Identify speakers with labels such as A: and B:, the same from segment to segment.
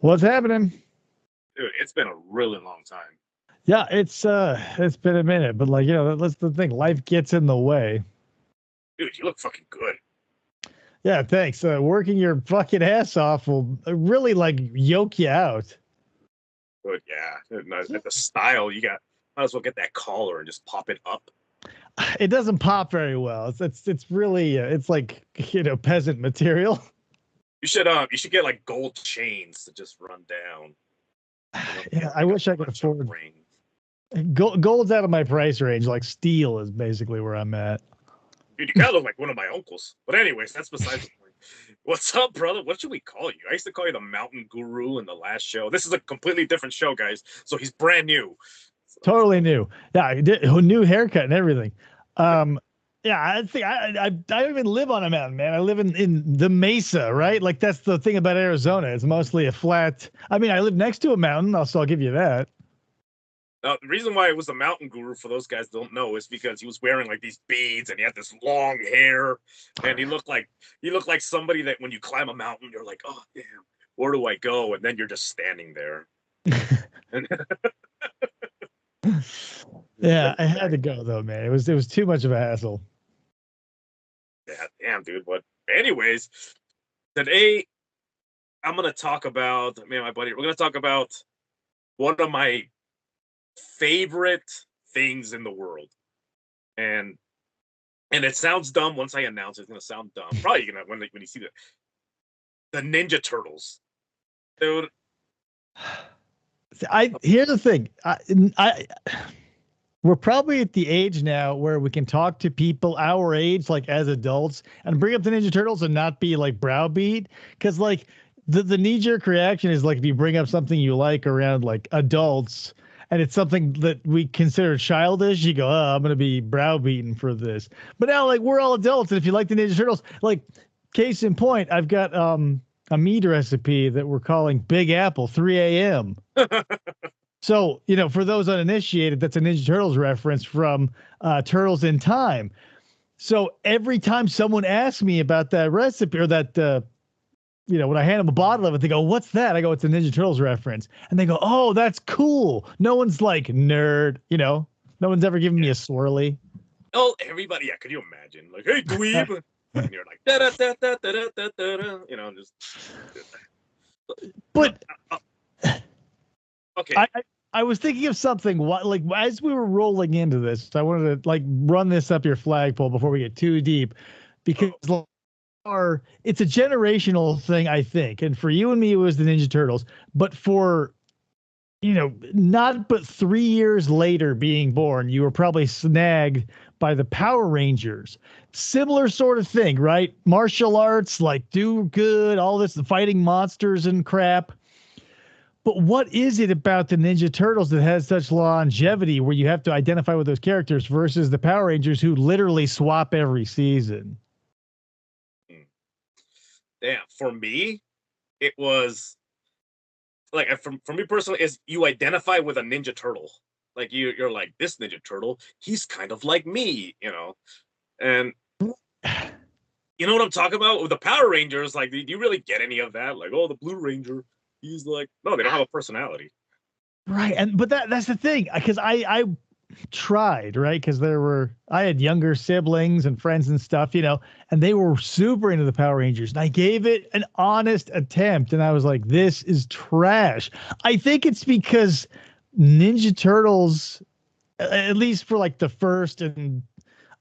A: What's happening?
B: Dude, it's been a really long time.
A: Yeah, it's been a minute, but like, that's the thing. Life gets in the way.
B: Dude, you look fucking good.
A: Yeah, thanks. Working your fucking ass off will really like yoke you out.
B: Good, yeah. And, at the style, you got might as well get that collar and just pop it up.
A: It doesn't pop very well. It's really it's like peasant material.
B: You should get like gold chains to just run down.
A: Yeah, I
B: Like a
A: wish I could
B: bunch of
A: afford
B: rings.
A: gold's out of my price range. Like steel is basically where I'm at.
B: Dude, you kind of look like one of my uncles. But anyways, that's besides the point. What's up, brother? What should we call you? I used to call you the Mountain Guru in the last show. This is a completely different show, guys. So he's brand new. So,
A: Totally new. Yeah, I did a new haircut and everything. Um, yeah, I think I don't even live on a mountain, man. I live in the mesa, right? Like that's the thing about Arizona. It's mostly a flat. I mean, I live next to a mountain. I'll give you that.
B: the reason why it was the Mountain Guru, for those guys don't know, is because he was wearing like these beads and he had this long hair, and he looked like somebody that when you climb a mountain, you're like, oh damn, where do I go? And then you're just standing there. And
A: Yeah, I had to go though, man. It was too much of a hassle.
B: yeah, damn, dude. But anyways, today I'm gonna talk about me and my buddy. We're gonna talk about one of my favorite things in the world, and and it sounds dumb once I announce it. It's gonna sound dumb. Probably gonna when you see the Ninja Turtles, dude.
A: I here's the thing. I we're probably at the age now where we can talk to people our age, like as adults, and bring up the Ninja Turtles and not be like browbeat. Because like the knee jerk reaction is like if you bring up something you like around like adults and it's something that we consider childish, you go, oh, I'm gonna be browbeaten for this. But now like we're all adults, and if you like the Ninja Turtles, like case in point, I've got a mead recipe that we're calling Big Apple 3 a.m. So, for those uninitiated, that's a Ninja Turtles reference from Turtles in Time. So every time someone asks me about that recipe or that, when I hand them a bottle of it, they go, "What's that?" I go, "It's a Ninja Turtles reference." And they go, "Oh, that's cool." No one's like, nerd, no one's ever given
B: Yeah.
A: me a swirly.
B: Oh, everybody. Yeah, could you imagine? Like, hey, dweeb, and you're like da da da da da da da da. Just no.
A: But
B: Okay.
A: I was thinking of something like as we were rolling into this, I wanted to like run this up your flagpole before we get too deep because
B: Oh,
A: like, it's a generational thing, I think. And for you and me, it was the Ninja Turtles. But for not but 3 years later being born, you were probably snagged by the Power Rangers. Similar sort of thing, right? Martial arts, like do good, all this fighting monsters and crap. But what is it about the Ninja Turtles that has such longevity where you have to identify with those characters versus the Power Rangers who literally swap every season?
B: mm. Damn. For me, it was like for me personally, is you identify with a Ninja Turtle. Like you're like this Ninja Turtle. He's kind of like me. And you know what I'm talking about with the Power Rangers? Like, do you really get any of that? Like, oh, the Blue Ranger. He's like, no, they don't have a personality.
A: Right. And but that's the thing, because I tried, right? Because I had younger siblings and friends and stuff, and they were super into the Power Rangers. And I gave it an honest attempt, and I was like, this is trash. I think it's because Ninja Turtles, at least for like the first and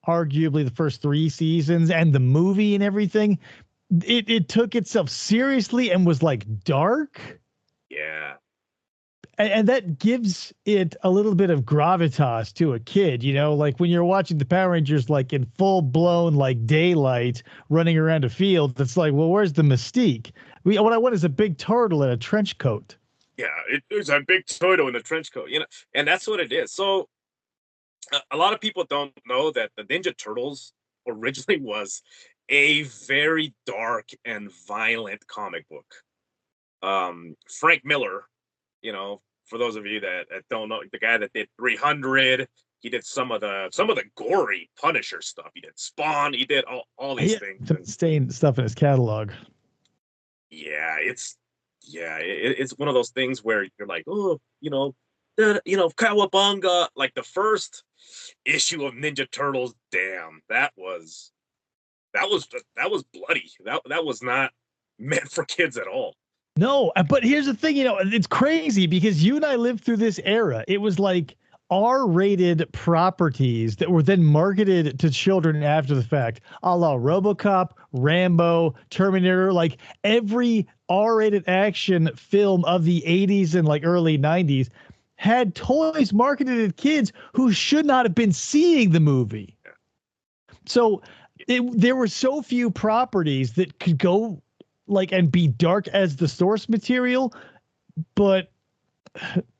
A: arguably the first three seasons and the movie and everything, it took itself seriously and was like dark,
B: Yeah.
A: and that gives it a little bit of gravitas to a kid, like when you're watching the Power Rangers like in full blown like daylight running around a field. It's like, well, where's the mystique? What I want is a big turtle in a trench coat.
B: Yeah, it's a big Toto in the trench coat, and that's what it is. So a lot of people don't know that the Ninja Turtles originally was a very dark and violent comic book. Frank Miller, for those of you that don't know, the guy that did 300, he did some of the gory Punisher stuff. He did Spawn. He did all these
A: Yeah,
B: things,
A: some
B: and
A: insane stuff in his catalog.
B: yeah, Yeah, it's one of those things where you're like, oh, cowabunga. Like the first issue of Ninja Turtles, damn, that was bloody. That was not meant for kids at all.
A: No, but here's the thing, it's crazy because you and I lived through this era. It was like R-rated properties that were then marketed to children after the fact, a la RoboCop, Rambo, Terminator, like every R-rated action film of the 80s and like early 90s had toys marketed at kids who should not have been seeing the movie. So there were so few properties that could go like and be dark as the source material, but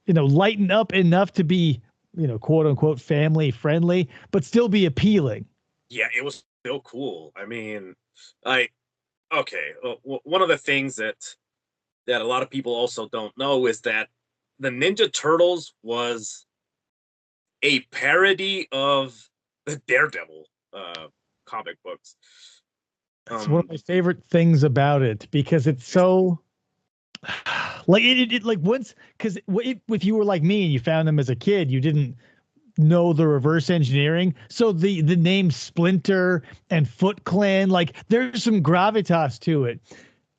A: lighten up enough to be quote unquote family friendly, but still be appealing.
B: Yeah, it was still cool. I mean, like, okay, one of the things that a lot of people also don't know is that the Ninja Turtles was a parody of the Daredevil comic books.
A: It's one of my favorite things about it because it's so like it like once because if you were like me and you found them as a kid, you didn't know the reverse engineering. So the name Splinter and Foot Clan, like there's some gravitas to it.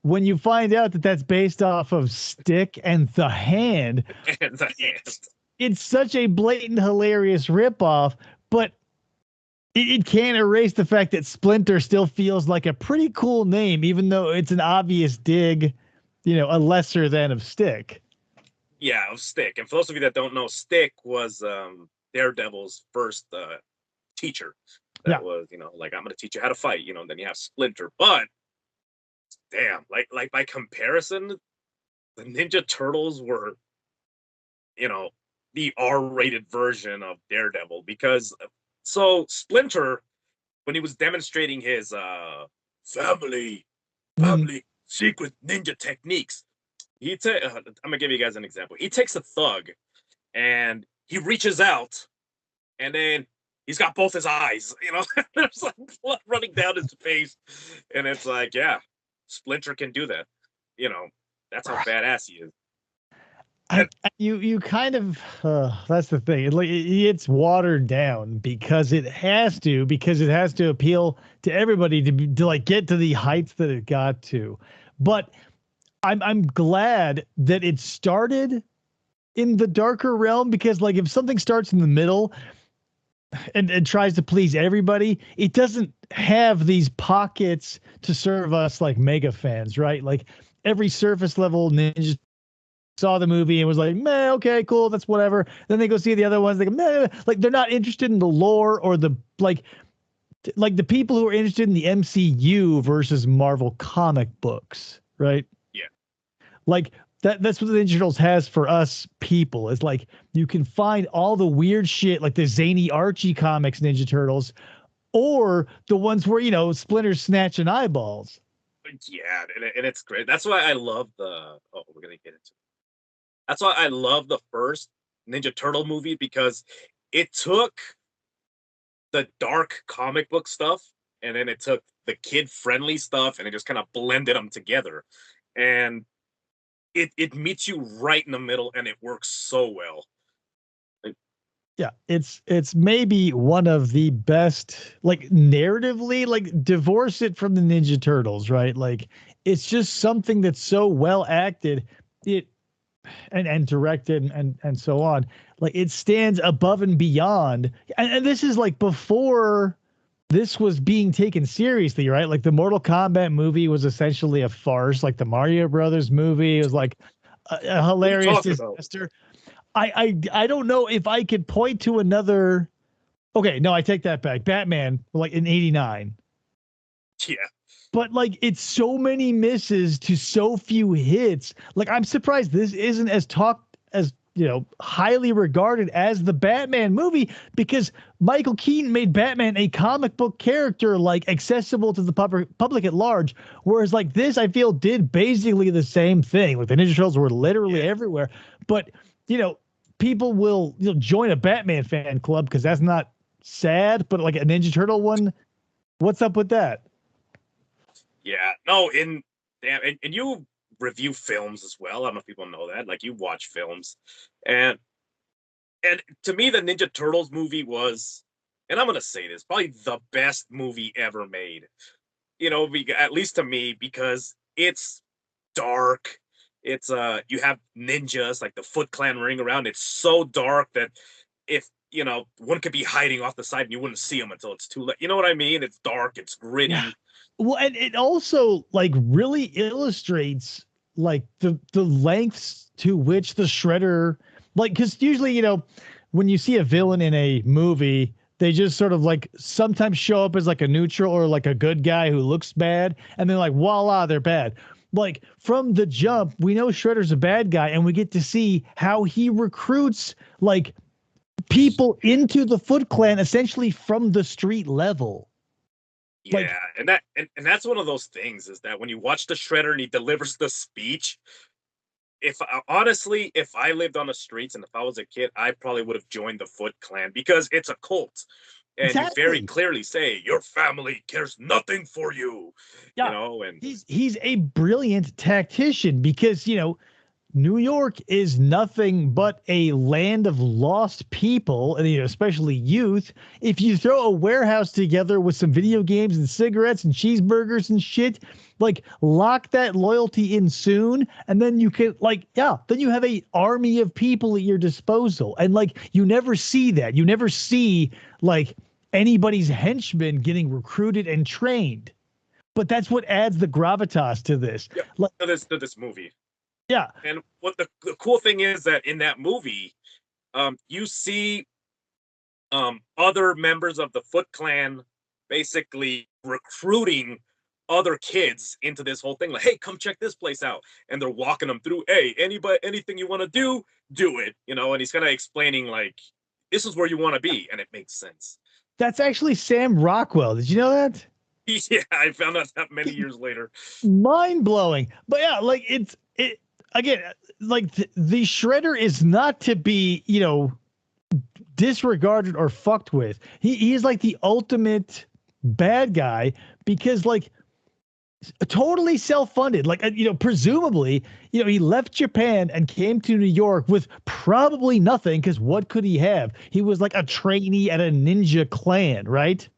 A: When you find out that that's based off of Stick and the Hand,
B: and the hand.
A: it's such a blatant, hilarious ripoff, but it can't erase the fact that Splinter still feels like a pretty cool name, even though it's an obvious dig, a lesser than of Stick.
B: Yeah, of Stick. And for those of you that don't know, Stick was Daredevil's first teacher.
A: Yeah.
B: That was, like, I'm gonna teach you how to fight, then you have Splinter. But damn, like by comparison, the Ninja Turtles were, you know, the R-rated version of Daredevil because so Splinter, when he was demonstrating his family family secret ninja techniques, I'm gonna give you guys an example. He takes a thug and he reaches out and then he's got both his eyes, there's like blood running down his face, and it's like, yeah, Splinter can do that, you know, that's how badass he is.
A: You kind of that's the thing. It's watered down because it has to appeal to everybody to like get to the heights that it got to. But I'm glad that it started in the darker realm because like if something starts in the middle and tries to please everybody, it doesn't have these pockets to serve us like mega fans, right? Like every surface level ninja saw the movie and was like, meh, okay, cool, that's whatever. Then they go see the other ones, they go, meh, like they're not interested in the lore or the like the people who are interested in the MCU versus Marvel comic books, right?
B: Yeah.
A: Like that's what the Ninja Turtles has for us people. Is like you can find all the weird shit like the zany Archie comics Ninja Turtles, or the ones where Splinter's snatching eyeballs.
B: Yeah, and it's great. That's why I love the. Oh, we're gonna get into it. That's why I love the first Ninja Turtle movie because it took the dark comic book stuff and then it took the kid friendly stuff and it just kind of blended them together, and it meets you right in the middle and it works so well. Like,
A: Yeah, it's maybe one of the best, like narratively, like divorce it from the Ninja Turtles, right? Like it's just something that's so well acted, it and directed and so on. Like it stands above and beyond. And this is like before this was being taken seriously, right? Like the Mortal Kombat movie was essentially a farce. Like the Mario Brothers movie was like a hilarious disaster. I don't know if I could point to another. Okay, no, I take that back. Batman, like in '89.
B: yeah,
A: But like it's so many misses to so few hits. Like I'm surprised this isn't as talked as highly regarded as the Batman movie because Michael Keaton made Batman a comic book character like accessible to the public at large. Whereas like this, I feel did basically the same thing. Like the Ninja Turtles were literally everywhere, but people will join a Batman fan club because that's not sad, but like a Ninja Turtle one, what's up with that?
B: yeah. No, and damn, and you review films as well. I don't know if people know that. Like you watch films, and and to me, the Ninja Turtles movie was, and I'm gonna say this, probably the best movie ever made. At least to me, because it's dark. It's you have ninjas like the Foot Clan running around. It's so dark that if one could be hiding off the side and you wouldn't see them until it's too late. You know what I mean? It's dark. It's
A: Yeah.
B: gritty.
A: Well, and it also like really illustrates like the lengths to which the Shredder, like, because usually, when you see a villain in a movie, they just sort of like sometimes show up as like a neutral or like a good guy who looks bad, and then like voila, they're bad. Like from the jump, we know Shredder's a bad guy, and we get to see how he recruits like people into the Foot Clan essentially from the street level. Like,
B: Yeah, and that's one of those things is that when you watch the Shredder and he delivers the speech, if honestly, if I lived on the streets and if I was a kid, I probably would have joined the Foot Clan because it's a cult. And you very
A: exactly.
B: clearly say your family cares nothing for you,
A: Yeah.
B: and
A: He's a brilliant tactician because, New York is nothing but a land of lost people, and especially youth. If you throw a warehouse together with some video games and cigarettes and cheeseburgers and shit, like lock that loyalty in soon, and then you can then you have a army of people at your disposal. And like you never see that. You never see like anybody's henchmen getting recruited and trained. But that's what adds the gravitas to this.
B: yeah,
A: Like,
B: to this movie.
A: yeah,
B: And what the cool thing is that in that movie, you see other members of the Foot Clan basically recruiting other kids into this whole thing. Like, hey, come check this place out, and they're walking them through. Hey, anybody, anything you want to do it. And he's kind of explaining like, this is where you want to be, and it makes sense.
A: that's actually Sam Rockwell. Did you know that?
B: Yeah, I found out that many years later.
A: Mind blowing. But yeah, like it again, like the Shredder is not to be, disregarded or fucked with. He is like the ultimate bad guy because like totally self-funded. Like presumably, he left Japan and came to New York with probably nothing because what could he have? He was like a trainee at a ninja clan, right?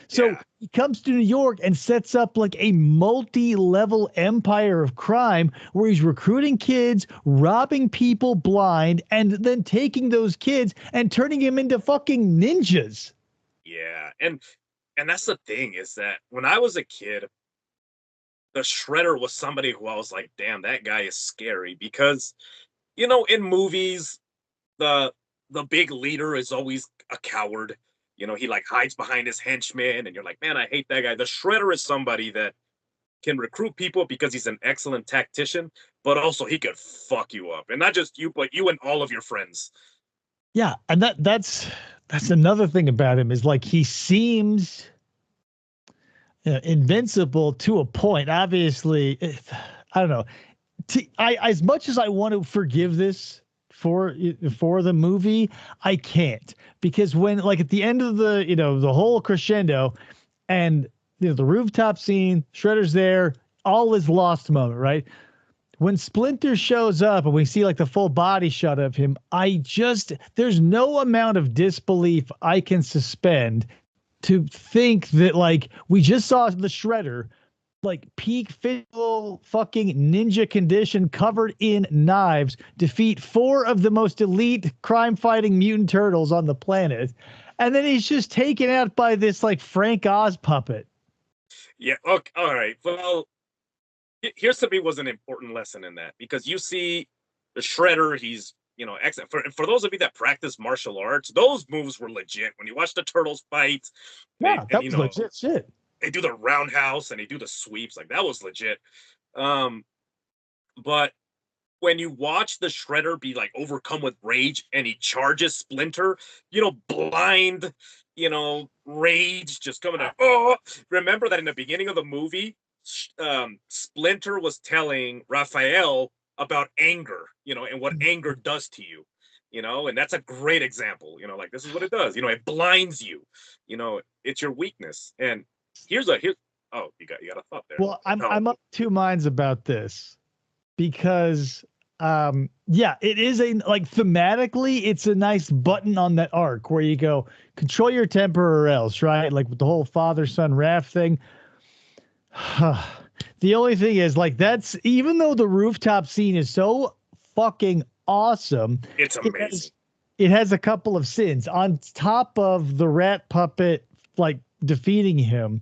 A: So
B: Yeah,
A: he comes to New York and sets up like a multi-level empire of crime where he's recruiting kids, robbing people blind, and then taking those kids and turning them into fucking ninjas.
B: yeah, and that's the thing is that when I was a kid, the Shredder was somebody who I was like, damn, that guy is scary because in movies, the the big leader is always a coward. He like hides behind his henchmen, and you're like, man, I hate that guy. The Shredder is somebody that can recruit people because he's an excellent tactician, but also he could fuck you up, and not just you, but you and all of your friends.
A: Yeah, and that's another thing about him is like he seems invincible to a point. Obviously, I don't know. I as much as I want to forgive this for the movie, I can't because when like at the end of the whole crescendo and the rooftop scene, Shredder's there, all is lost moment, right? When Splinter shows up and we see like the full body shot of him, there's no amount of disbelief I can suspend to think that like we just saw the Shredder like peak physical fucking ninja condition covered in knives defeat four of the most elite crime fighting mutant turtles on the planet, and then he's just taken out by this like Frank Oz puppet.
B: Yeah. Okay. All right. Well, here's to me was an important lesson in that because you see the Shredder, he's excellent. For those of you that practice martial arts, those moves were legit. When you watch the turtles fight, they
A: Yeah,
B: and
A: that was legit shit.
B: they do the roundhouse and they do the sweeps, like that was legit. Um, but when you watch the Shredder be like overcome with rage and he charges Splinter, blind, rage just coming out. Oh, remember that in the beginning of the movie, Splinter was telling Raphael about anger, and what anger does to you, and that's a great example, like this is what it does, it blinds you, it's your weakness. And here's oh, you got a thought there.
A: Well, I'm
B: Oh,
A: I'm of two minds about this. because yeah, it is a like thematically it's a nice button on that arc where you go control your temper or else, right? Like with the whole father son raft thing. The only thing is like that's even though the rooftop scene is so fucking awesome,
B: It's
A: it
B: amazing.
A: has a couple of sins on top of the rat puppet like defeating him.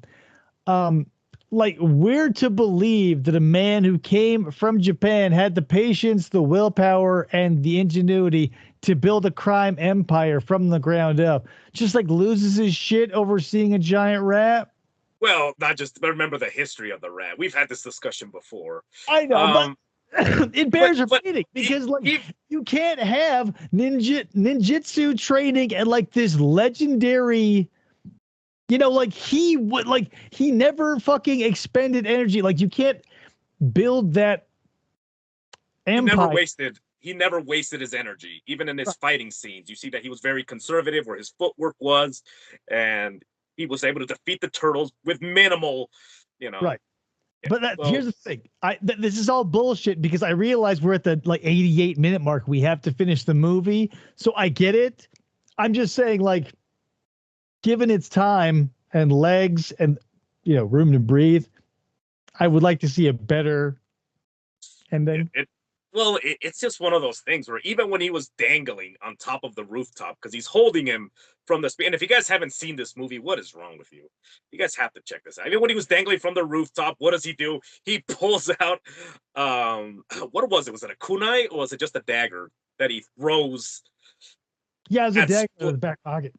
A: Um, like we're to believe that a man who came from Japan had the patience, the willpower, and the ingenuity to build a crime empire from the ground up, just like loses his shit over seeing a giant rat.
B: Well, not just, but remember the history of the rat. We've had this discussion before.
A: I know, but
B: Um,
A: it
B: but
A: bears
B: but
A: repeating because like
B: he
A: you can't have ninjutsu training and like this legendary, you know, like he would like he never fucking expended energy. Like you can't build that
B: he never
A: empire.
B: wasted he never wasted his energy, even in his fighting scenes. You see that he was very conservative where his footwork was, and he was able to defeat the turtles with minimal, you know.
A: Right.
B: Yeah.
A: But that
B: So
A: here's the thing. This is all bullshit because I realize we're at the like 88-minute mark. We have to finish the movie. So I get it. I'm just saying, like, given its time and legs and room to breathe, I would like to see a better
B: it,
A: ending.
B: it well, it's just one of those things where even when he was dangling on top of the rooftop, because he's holding him from the and if you guys haven't seen this movie, what is wrong with you? You guys have to check this out. Even when he was dangling from the rooftop, what does he do? He pulls out what was it? Was it a kunai or was it just a dagger that he throws
A: Yeah, there's a
B: at
A: dagger in
B: split?
A: the back pocket.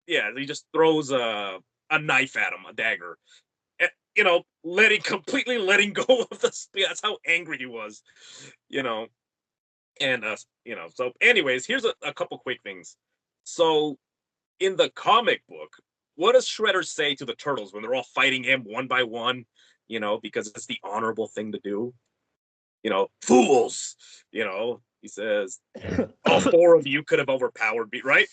B: Yeah, he just throws a knife at him, a dagger. Letting go of the spear. That's how angry he was, you know. And so anyways, here's a couple quick things. So in the comic book, what does Shredder say to the turtles when they're all fighting him one by one? Because it's the honorable thing to do. Fools. He says all four of you could have overpowered me, right?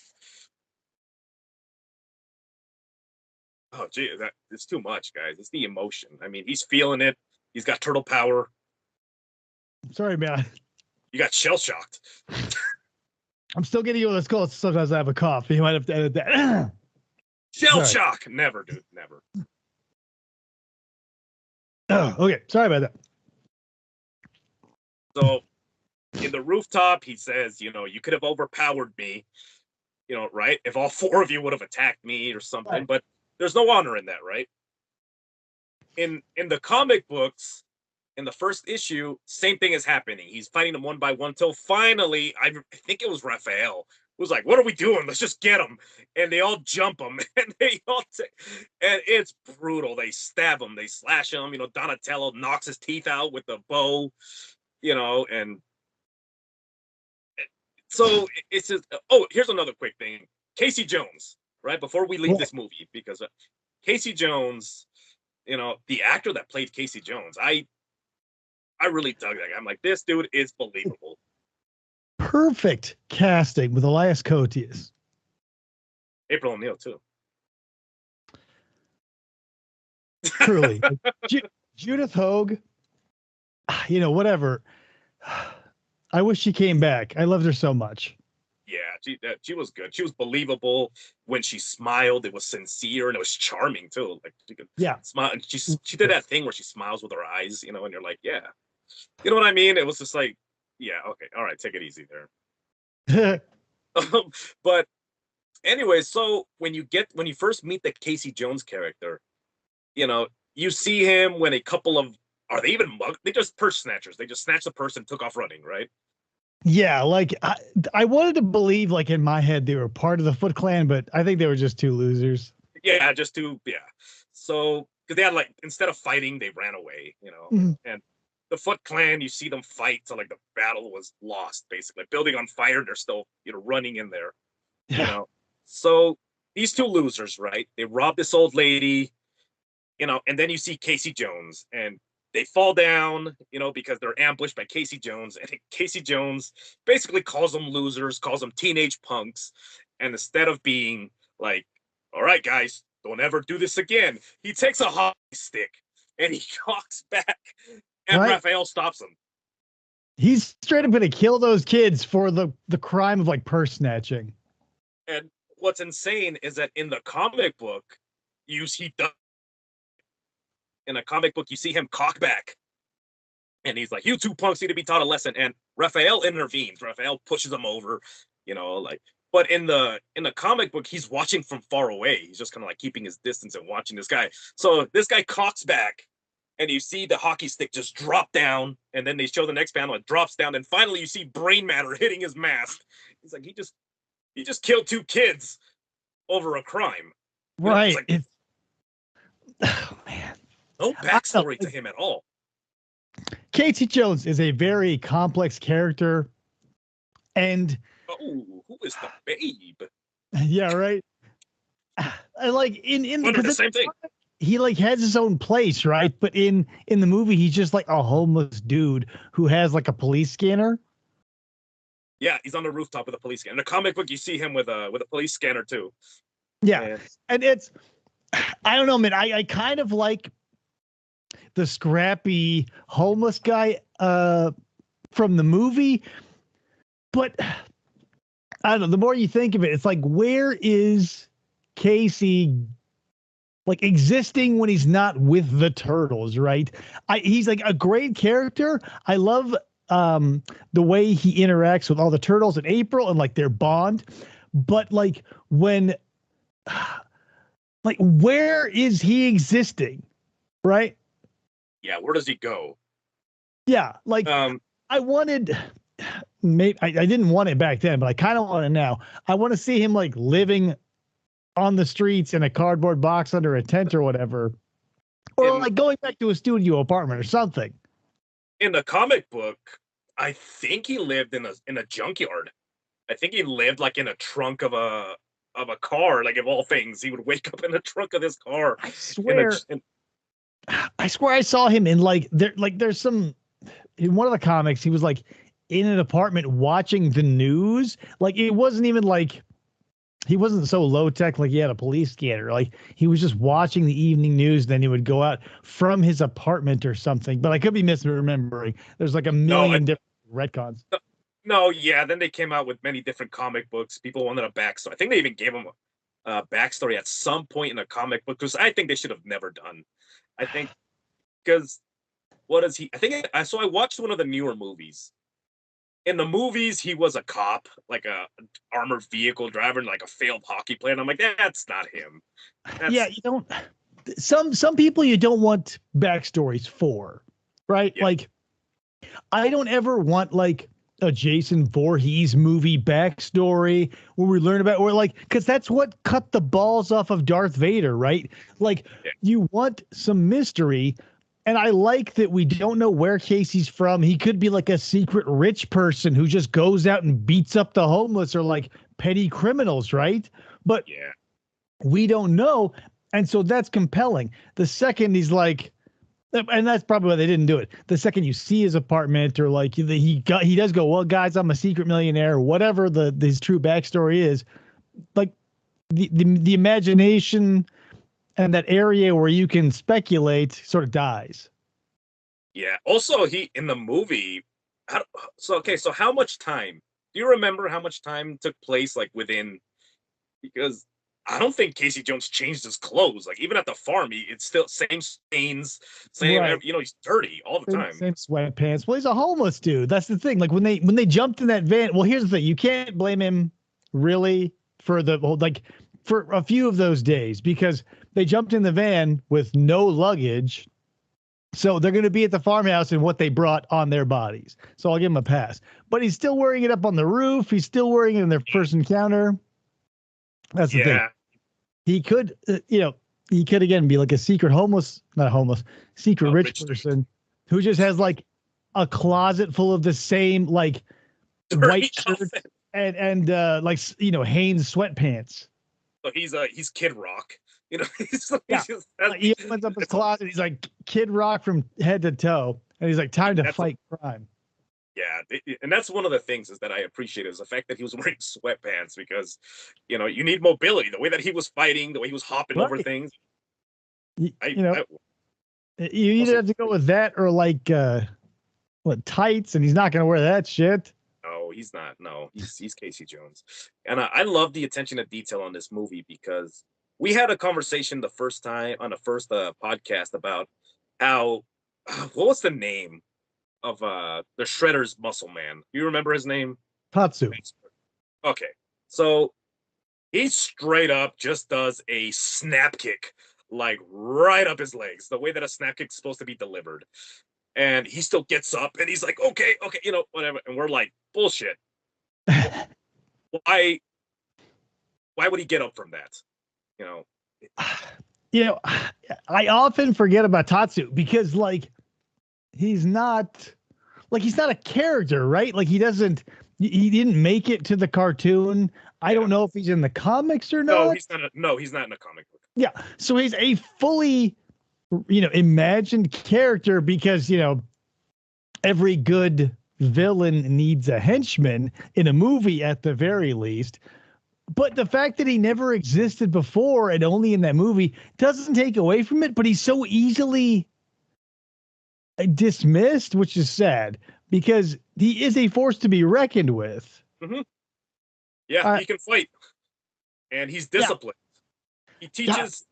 B: Oh, gee, it's too much, guys. It's the emotion. I mean, he's feeling it. He's got turtle power.
A: Sorry, man.
B: You got shell shocked.
A: I'm still getting you on this call. Sometimes I have a cough. You might have to edit that.
B: Shell
A: Sorry.
B: shock. Never, dude. Never.
A: Oh, okay. Sorry about that.
B: So in the rooftop, he says, you could have overpowered me, right? If all four of you would have attacked me or something,
A: Right.
B: but there's no honor in that, right? In the comic books, in the first issue, same thing is happening. He's fighting them one by one till finally, I think it was Raphael was like, "What are we doing? Let's just get him!" And they all jump him, and and it's brutal. They stab him, they slash him. Donatello knocks his teeth out with the bow. And so it's just. Oh, here's another quick thing. Casey Jones, right before we leave this movie, because Casey Jones, the actor that played Casey Jones, I really dug that guy. I'm like, this dude is believable.
A: Perfect casting with Elias Koteas.
B: April O'Neil too.
A: Truly. Judith Hogue, whatever. I wish she came back. I loved her so much.
B: Yeah, she was good. She was believable when she smiled. It was sincere and it was charming too. Like she could smile, and she did that thing where she smiles with her eyes, and you're like, yeah, you know what I mean. It was just like, yeah, okay, all right, take it easy there. But anyway, so when you first meet the Casey Jones character, you see him when a couple of are they even mug? They just purse snatchers. They just snatched the purse and took off running, right?
A: Yeah, like I wanted to believe, like in my head, they were part of the Foot Clan, but I think they were just two losers.
B: Yeah, just to So because they had like instead of fighting, they ran away,
A: Mhm.
B: and the Foot Clan, you see them fight till like the battle was lost, basically. Building on fire, and they're still running in there, you
A: Yeah.
B: know. So these two losers, right? They rob this old lady, and then you see Casey Jones, and they fall down, because they're ambushed by Casey Jones, and Casey Jones basically calls them losers, calls them teenage punks, and instead of being like, "All right, guys, don't ever do this again," he takes a hockey stick and he walks back, and
A: Right.
B: Raphael stops him.
A: He's straight up going to kill those kids for the crime of like purse snatching.
B: And what's insane is that in the comic book, he does in a comic book you see him cock back, and he's like, "You two punks need to be taught a lesson." And Raphael intervenes. Raphael pushes him over, like. But in the comic book, he's watching from far away. He's just kind of like keeping his distance and watching this guy. So this guy cocks back, and you see the hockey stick just drop down, and then they show the next panel, it drops down, and finally you see brain matter hitting his mask. He's like, he just killed two kids over a crime.
A: Right.
B: Like,
A: oh man.
B: No backstory to him at all.
A: Casey Jones is a very complex character, and
B: who is the babe?
A: Yeah, right. I like in
B: the same thing.
A: He like has his own place, right? But in the movie, he's just like a homeless dude who has like a police scanner.
B: Yeah, he's on the rooftop with a police scanner. In the comic book, you see him with a police scanner too.
A: Yeah, and it's I don't know, man. I kind of like the scrappy homeless guy from the movie, but I don't know. The more you think of it, it's like, where is Casey like existing when he's not with the turtles, right? He's like a great character. I love the way he interacts with all the turtles and April and like their bond. But like when like where is he existing? Right?
B: Yeah, where does he go?
A: Yeah, like I wanted maybe I didn't want it back then, but I kind of want it now. I want to see him like living on the streets in a cardboard box under a tent or whatever, or like going back to a studio apartment or something.
B: In the comic book, I think he lived in a junkyard. I think he lived like in a trunk of a car. Like of all things, he would wake up in the trunk of this car.
A: I swear, I swear I saw him in there's some in one of the comics. He was like in an apartment watching the news. Like it wasn't even like. He wasn't so low tech like he had a police scanner. Like he was just watching the evening news. Then he would go out from his apartment or something. But I could be misremembering. There's like a million different retcons.
B: No, yeah. Then they came out with many different comic books. People wanted a backstory. I think they even gave him a backstory at some point in a comic book, because I think they should have never done. I think because what is he? I think I watched one of the newer movies. In the movies, he was a cop, like a armored vehicle driver, and like a failed hockey player. And I'm like, that's not him.
A: Yeah, you don't. Some people you don't want backstories for, right? Yeah. Like, I don't ever want like a Jason Voorhees movie backstory where we learn about, or like, because that's what cut the balls off of Darth Vader, right? Like, you want some mystery. And I like that we don't know where Casey's from. He could be like a secret rich person who just goes out and beats up the homeless or like petty criminals, right? But we don't know. And so that's compelling. The second he's like, and that's probably why they didn't do it. The second you see his apartment or like he does go, well, guys, I'm a secret millionaire or whatever his true backstory is, like the imagination and that area where you can speculate sort of dies.
B: Yeah. Also, he in the movie. So how much time? Do you remember how much time took place like within? Because I don't think Casey Jones changed his clothes. Like even at the farm, it's still same stains, same. Right. He's dirty all the time.
A: Same sweatpants. Well, he's a homeless dude. That's the thing. Like when they jumped in that van. Well, here's the thing. You can't blame him really for the whole for a few of those days because they jumped in the van with no luggage. So they're going to be at the farmhouse in what they brought on their bodies. So I'll give him a pass. But he's still wearing it up on the roof. He's still wearing it in their first encounter. That's the thing. He could, he could again be like a secret rich person who just has like a closet full of the same like white shirts and Hanes sweatpants.
B: So he's Kid Rock,
A: he opens up his closet. He's like Kid Rock from head to toe, and he's like, time to fight crime.
B: Yeah, and that's one of the things is that I appreciate is the fact that he was wearing sweatpants because, you need mobility. The way that he was fighting, the way he was hopping over things.
A: You either have to go with that or like what, tights, and he's not gonna wear that shit.
B: No, he's not. No, he's Casey Jones, and I love the attention to detail on this movie because we had a conversation the first time on the first podcast about how what was the name of the Shredder's muscle man? Do you remember his name?
A: Tatsu.
B: Okay, so he straight up just does a snap kick, like right up his legs, the way that a snap kick's supposed to be delivered. And he still gets up and he's like, okay, whatever. And we're like, bullshit. Why would he get up from that? You know,
A: You know, I often forget about Tatsu because like he's not a character, right? Like he didn't make it to the cartoon. I don't know if he's in the comics or not.
B: No, he's not in a comic book.
A: Yeah. So he's a fully, imagined character because, every good villain needs a henchman in a movie at the very least. But the fact that he never existed before and only in that movie doesn't take away from it, but he's so easily dismissed, which is sad because he is a force to be reckoned with.
B: Mm-hmm. Yeah, he can fight and he's disciplined. Yeah. He teaches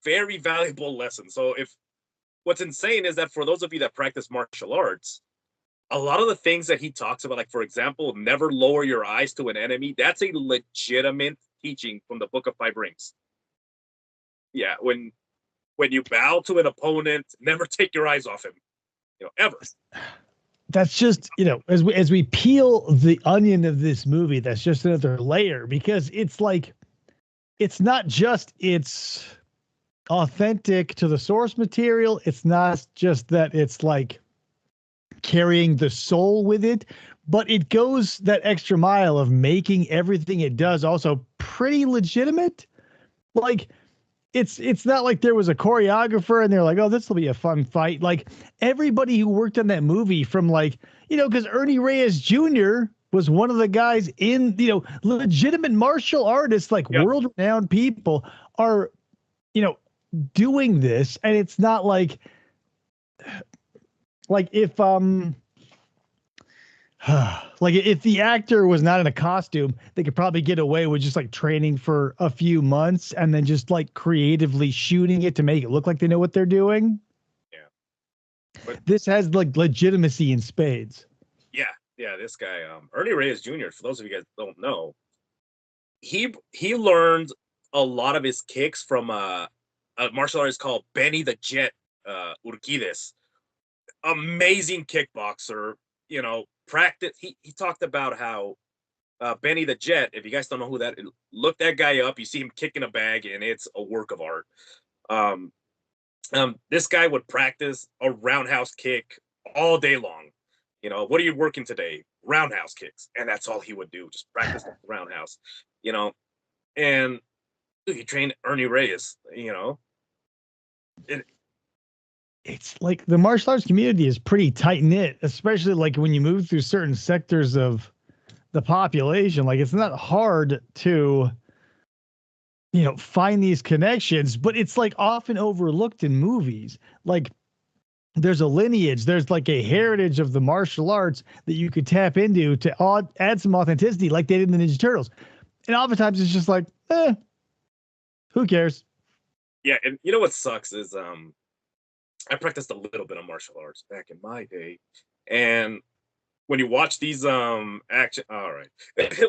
B: very valuable lessons. So what's insane is that for those of you that practice martial arts, a lot of the things that he talks about, like for example, never lower your eyes to an enemy, that's a legitimate teaching from the Book of Five Rings. Yeah, when you bow to an opponent, never take your eyes off him, ever.
A: That's just, as we peel the onion of this movie, that's just another layer because it's like, it's not just it's authentic to the source material. It's not just that it's like carrying the soul with it, but it goes that extra mile of making everything it does also pretty legitimate. Like it's not like there was a choreographer and they're like, oh, this will be a fun fight. Like everybody who worked on that movie from like, because Ernie Reyes Jr. was one of the guys in, legitimate martial artists, like world-renowned people are, doing this. And it's not like if if the actor was not in a costume, they could probably get away with just like training for a few months and then just like creatively shooting it to make it look like they know what they're doing.
B: Yeah. But
A: this has like legitimacy in spades.
B: Yeah. Yeah. This guy, Ernie Reyes Jr., for those of you guys that don't know, he learned a lot of his kicks from a martial artist called Benny the Jet Urquidez. Amazing kickboxer, practice. He talked about how Benny the Jet, if you guys don't know who that is, look that guy up. You see him kicking a bag and it's a work of art. This guy would practice a roundhouse kick all day long. What are you working today? Roundhouse kicks. And that's all he would do, just practice the roundhouse, and he trained Ernie Reyes,
A: it's like the martial arts community is pretty tight knit, especially like when you move through certain sectors of the population. Like it's not hard to, find these connections, but it's like often overlooked in movies. Like there's a lineage, there's like a heritage of the martial arts that you could tap into to add some authenticity like they did in the Ninja Turtles. And oftentimes it's just like, who cares?
B: Yeah. And you know what sucks is, I practiced a little bit of martial arts back in my day, and when you watch these action, all right,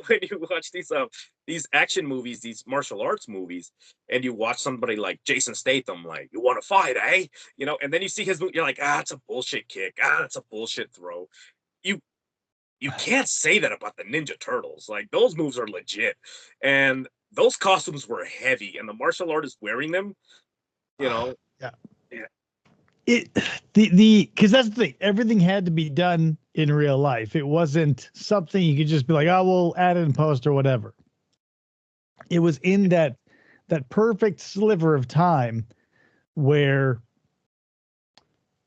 B: when you watch these action movies, these martial arts movies, and you watch somebody like Jason Statham, like, you want to fight, eh? And then you see his, you're like, it's a bullshit kick, it's a bullshit throw. You can't say that about the Ninja Turtles. Like those moves are legit, and those costumes were heavy, and the martial artist wearing them,
A: Yeah.
B: Yeah.
A: Because that's the thing. Everything had to be done in real life. It wasn't something you could just be like, oh, we'll add it in post or whatever. It was in that perfect sliver of time where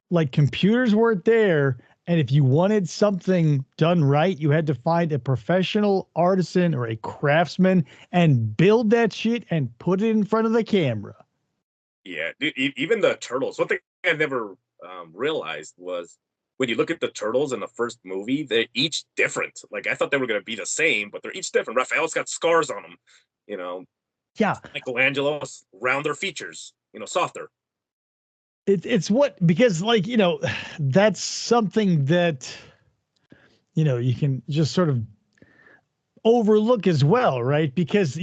A: like computers weren't there. And if you wanted something done right, you had to find a professional artisan or a craftsman and build that shit and put it in front of the camera.
B: Yeah, dude, even the Turtles. One thing I never realized was when you look at the turtles in the first movie, they're each different. Like I thought they were going to be the same, but they're each different. Raphael's got scars on him, you know.
A: Yeah,
B: Michelangelo's rounder features, softer.
A: it's what, because like, that's something that, you can just sort of overlook as well, right? Because,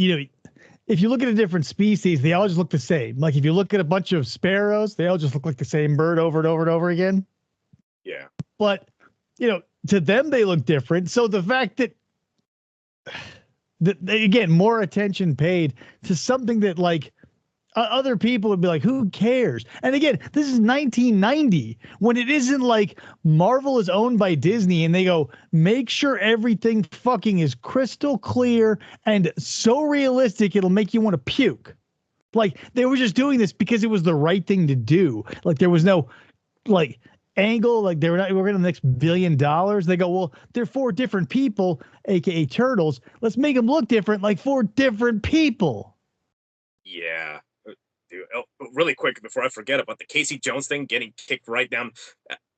A: if you look at a different species, they all just look the same. Like if you look at a bunch of sparrows, they all just look like the same bird over and over and over again.
B: Yeah.
A: But, to them, they look different. So the fact that they get more attention paid to something that like other people would be like, who cares? And again, this is 1990 when it isn't like Marvel is owned by Disney and they go, make sure everything fucking is crystal clear and so realistic it'll make you want to puke. Like they were just doing this because it was the right thing to do. Like there was no like angle, like we're going to the next $1 billion. They go, well, they're 4 different people, aka turtles. Let's make them look different, like 4 different people.
B: Yeah. Dude, really quick before I forget about the Casey Jones thing, getting kicked right down.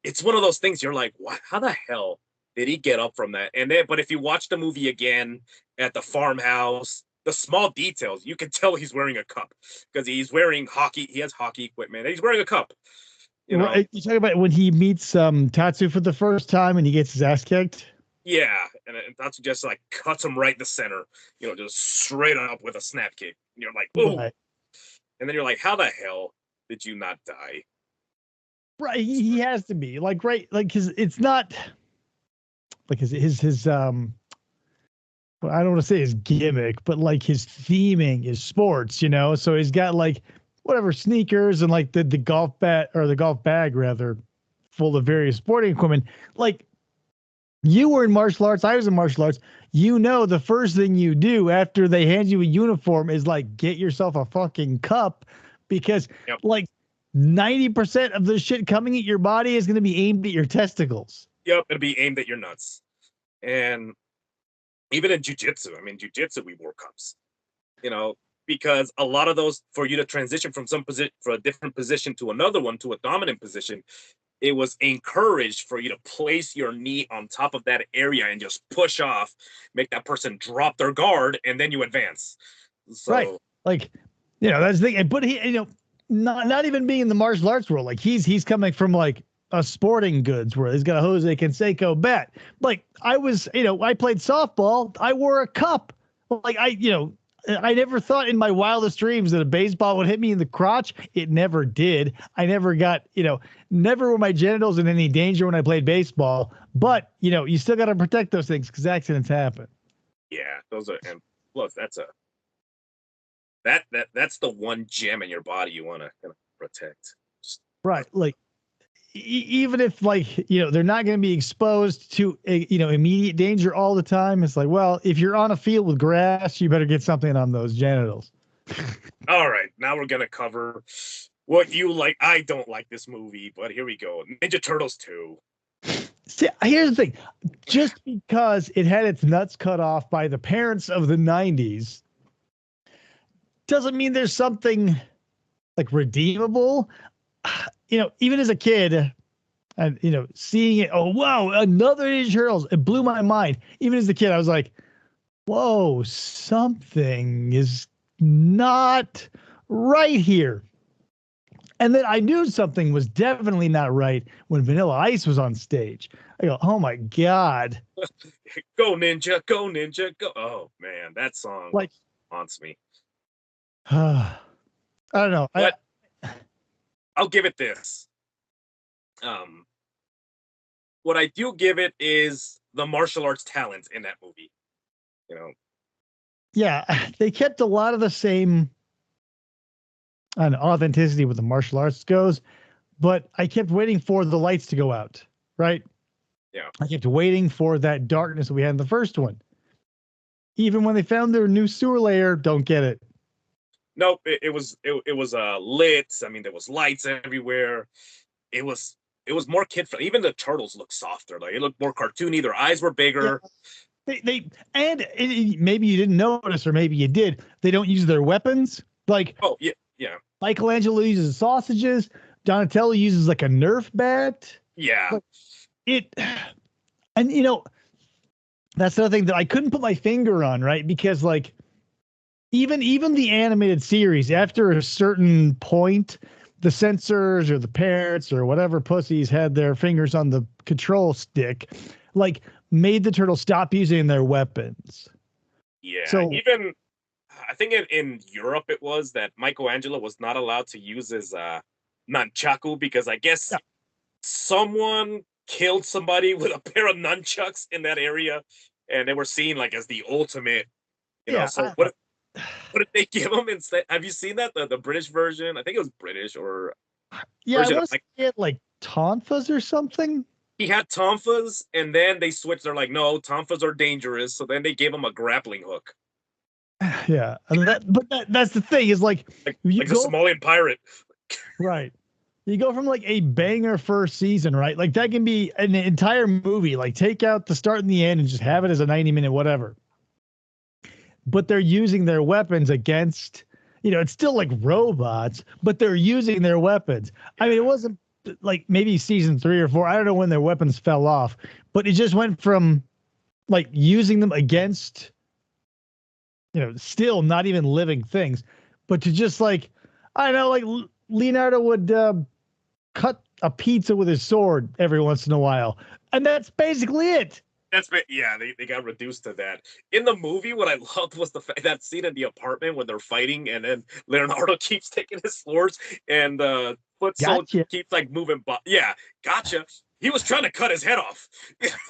B: It's one of those things you're like, what? How the hell did he get up from that? And then, but if you watch the movie again at the farmhouse, the small details, you can tell he's wearing a cup because he's wearing hockey. He has hockey equipment. And he's wearing a cup.
A: Right. You talk about when he meets Tatsu for the first time and he gets his ass kicked.
B: Yeah, and Tatsu just like cuts him right in the center. Just straight up with a snap kick. And you're like, ooh. Right. And then you're like, how the hell did you not die?
A: Right. He has to be like, right. Like his, it's not like his well, I don't want to say his gimmick, but like his theming is sports, so he's got like whatever sneakers and like the golf bat or the golf bag rather full of various sporting equipment. Like you were in martial arts. I was in martial arts. The first thing you do after they hand you a uniform is like get yourself a fucking cup because like 90% of the shit coming at your body is going to be aimed at your testicles.
B: Yep. It'll be aimed at your nuts. And even in jiu-jitsu, jiu-jitsu, we wore cups, because a lot of those, for you to transition from some position, for a different position to another one, to a dominant position, it was encouraged for you to place your knee on top of that area and just push off, make that person drop their guard, and then you advance. So,
A: right. Like, that's the thing. But he, not even being in the martial arts world, like he's coming from like a sporting goods where he's got a Jose Canseco bat. Like I was, I played softball. I wore a cup. Like I never thought in my wildest dreams that a baseball would hit me in the crotch. It never did. I never got, never were my genitals in any danger when I played baseball. But, you still got to protect those things because accidents happen.
B: Yeah, those are, and plus that's the one gem in your body you want to kind of protect.
A: Right. Like, even if like, they're not going to be exposed to, immediate danger all the time. It's like, well, if you're on a field with grass, you better get something on those genitals.
B: All right. Now we're going to cover what you like. I don't like this movie, but here we go. Ninja Turtles 2.
A: See, here's the thing. Just because it had its nuts cut off by the parents of the 90s doesn't mean there's something like redeemable. Even as a kid and, seeing it, oh, wow, another Ninja Turtles, it blew my mind. Even as a kid, I was like, whoa, something is not right here. And then I knew something was definitely not right when Vanilla Ice was on stage. I go, oh my God.
B: Go Ninja, go Ninja, go. Oh man, that song like haunts me.
A: I don't know.
B: But I'll give it this. What I do give it is the martial arts talent in that movie.
A: Yeah, they kept a lot of the same authenticity with the martial arts goes, but I kept waiting for the lights to go out, right?
B: Yeah.
A: I kept waiting for that darkness that we had in the first one. Even when they found their new sewer layer, don't get it.
B: Nope, it was lit. There was lights everywhere. It was more kid friendly. Even the turtles looked softer. Like it looked more cartoony. Their eyes were bigger.
A: Yeah. Maybe you didn't notice, or maybe you did. They don't use their weapons. Like,
B: oh yeah.
A: Michelangelo uses sausages. Donatello uses like a Nerf bat.
B: Yeah.
A: it, and that's the other thing that I couldn't put my finger on, right? Because like even the animated series, after a certain point, the censors or the parents or whatever pussies had their fingers on the control stick, like made the turtles stop using their weapons.
B: Yeah,
A: So
B: even I think in Europe it was that Michelangelo was not allowed to use his nunchaku because I guess
A: yeah,
B: someone killed somebody with a pair of nunchucks in that area, and they were seen like as the ultimate.
A: yeah,
B: So what did they give him instead? Have you seen that the British version? I think it was British or
A: yeah, I
B: version of
A: want to
B: like
A: say it like tonfas or something.
B: he had tonfas, and then they switched. They're like, no, tonfas are dangerous. So then they gave him a grappling hook,
A: Yeah, and that's the thing is like you
B: like the
A: go
B: Somalian pirate.
A: right. You go from like a banger first season, right? Like that can be an entire movie. Like take out the start and the end and just have it as a 90-minute whatever. But they're using their weapons against, it's still like robots, but they're using their weapons. I mean, it wasn't like maybe season 3 or 4. I don't know when their weapons fell off, but it just went from like using them against, still not even living things, but to just like, I don't know, like Leonardo would cut a pizza with his sword every once in a while. And that's basically it.
B: Yeah, they got reduced to that. In the movie, what I loved was that scene in the apartment when they're fighting, and then Leonardo keeps taking his swords, and the foot soldier
A: Gotcha.
B: keeps like moving. Yeah, gotcha. He was trying to cut his head off.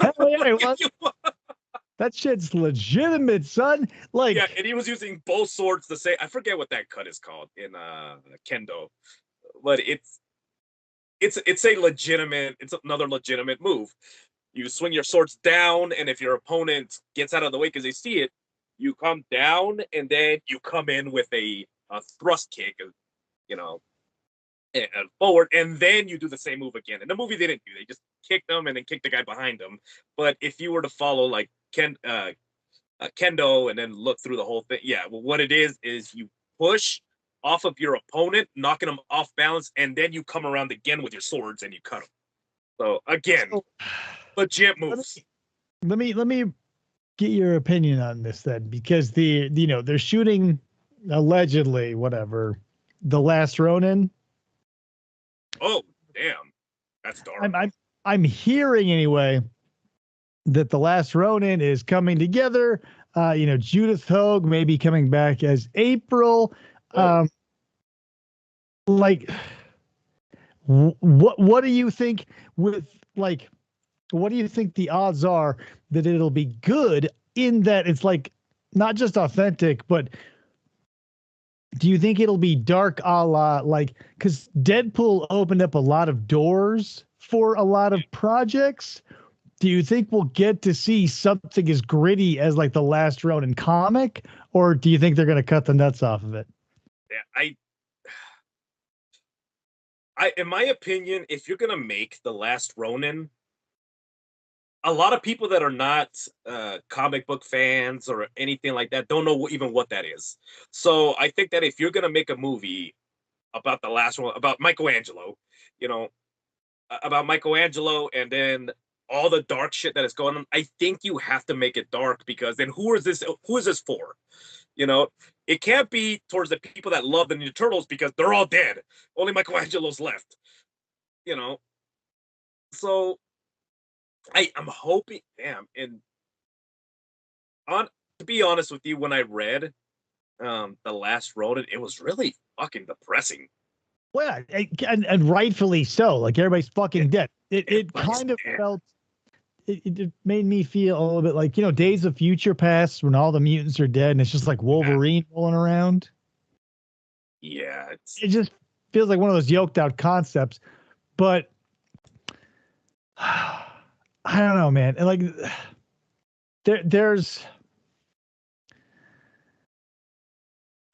A: Hell yeah, it was. That shit's legitimate, son.
B: Yeah,
A: Like,
B: and he was using both swords to say I forget what that cut is called in kendo, but it's a legitimate. It's another legitimate move. You swing your swords down, and if your opponent gets out of the way because they see it, you come down, and then you come in with a thrust kick, you know, and forward, and then you do the same move again. In the movie, they didn't do. They just kicked them and then kicked the guy behind them. But if you were to follow like kendo and then look through the whole thing, yeah, well, what it is you push off of your opponent, knocking them off balance, and then you come around again with your swords and you cut them. So again,
A: so
B: legit
A: let
B: moves.
A: me let me get your opinion on this then, because they're shooting allegedly whatever the last Ronin.
B: Oh, damn. That's dark.
A: I'm hearing anyway that the last Ronin is coming together. Judith Hogue may be coming back as April.
B: Oh,
A: Like, what do you think with like, what do you think the odds are that it'll be good in that it's like not just authentic, but do you think it'll be dark a la like, because Deadpool opened up a lot of doors for a lot of projects? Do you think we'll get to see something as gritty as like the last Ronin comic, or do you think they're going to cut the nuts off of it?
B: yeah. In my opinion, if you're gonna make the last Ronin, a lot of people that are not comic book fans or anything like that don't know even what that is. So I think that if you're gonna make a movie about the last one, about Michelangelo, you know, about Michelangelo, and then all the dark shit that is going on, I think you have to make it dark because then who is this? Who is this for? You know, it can't be towards the people that love the Ninja Turtles because they're all dead. Only Michelangelo's left. You know, so I'm hoping, damn, and on to be honest with you, when I read the last Ronin, it was really fucking depressing.
A: Well, and rightfully so. Like everybody's
B: It,
A: fucking dead. It
B: everybody's
A: kind of
B: dead.
A: felt. It made me feel a little bit like Days of Future Past when all the mutants are dead and it's just like
B: Yeah,
A: Wolverine rolling around.
B: yeah, it's
A: It just feels like one of those yoked out concepts. But I don't know, man. And like there's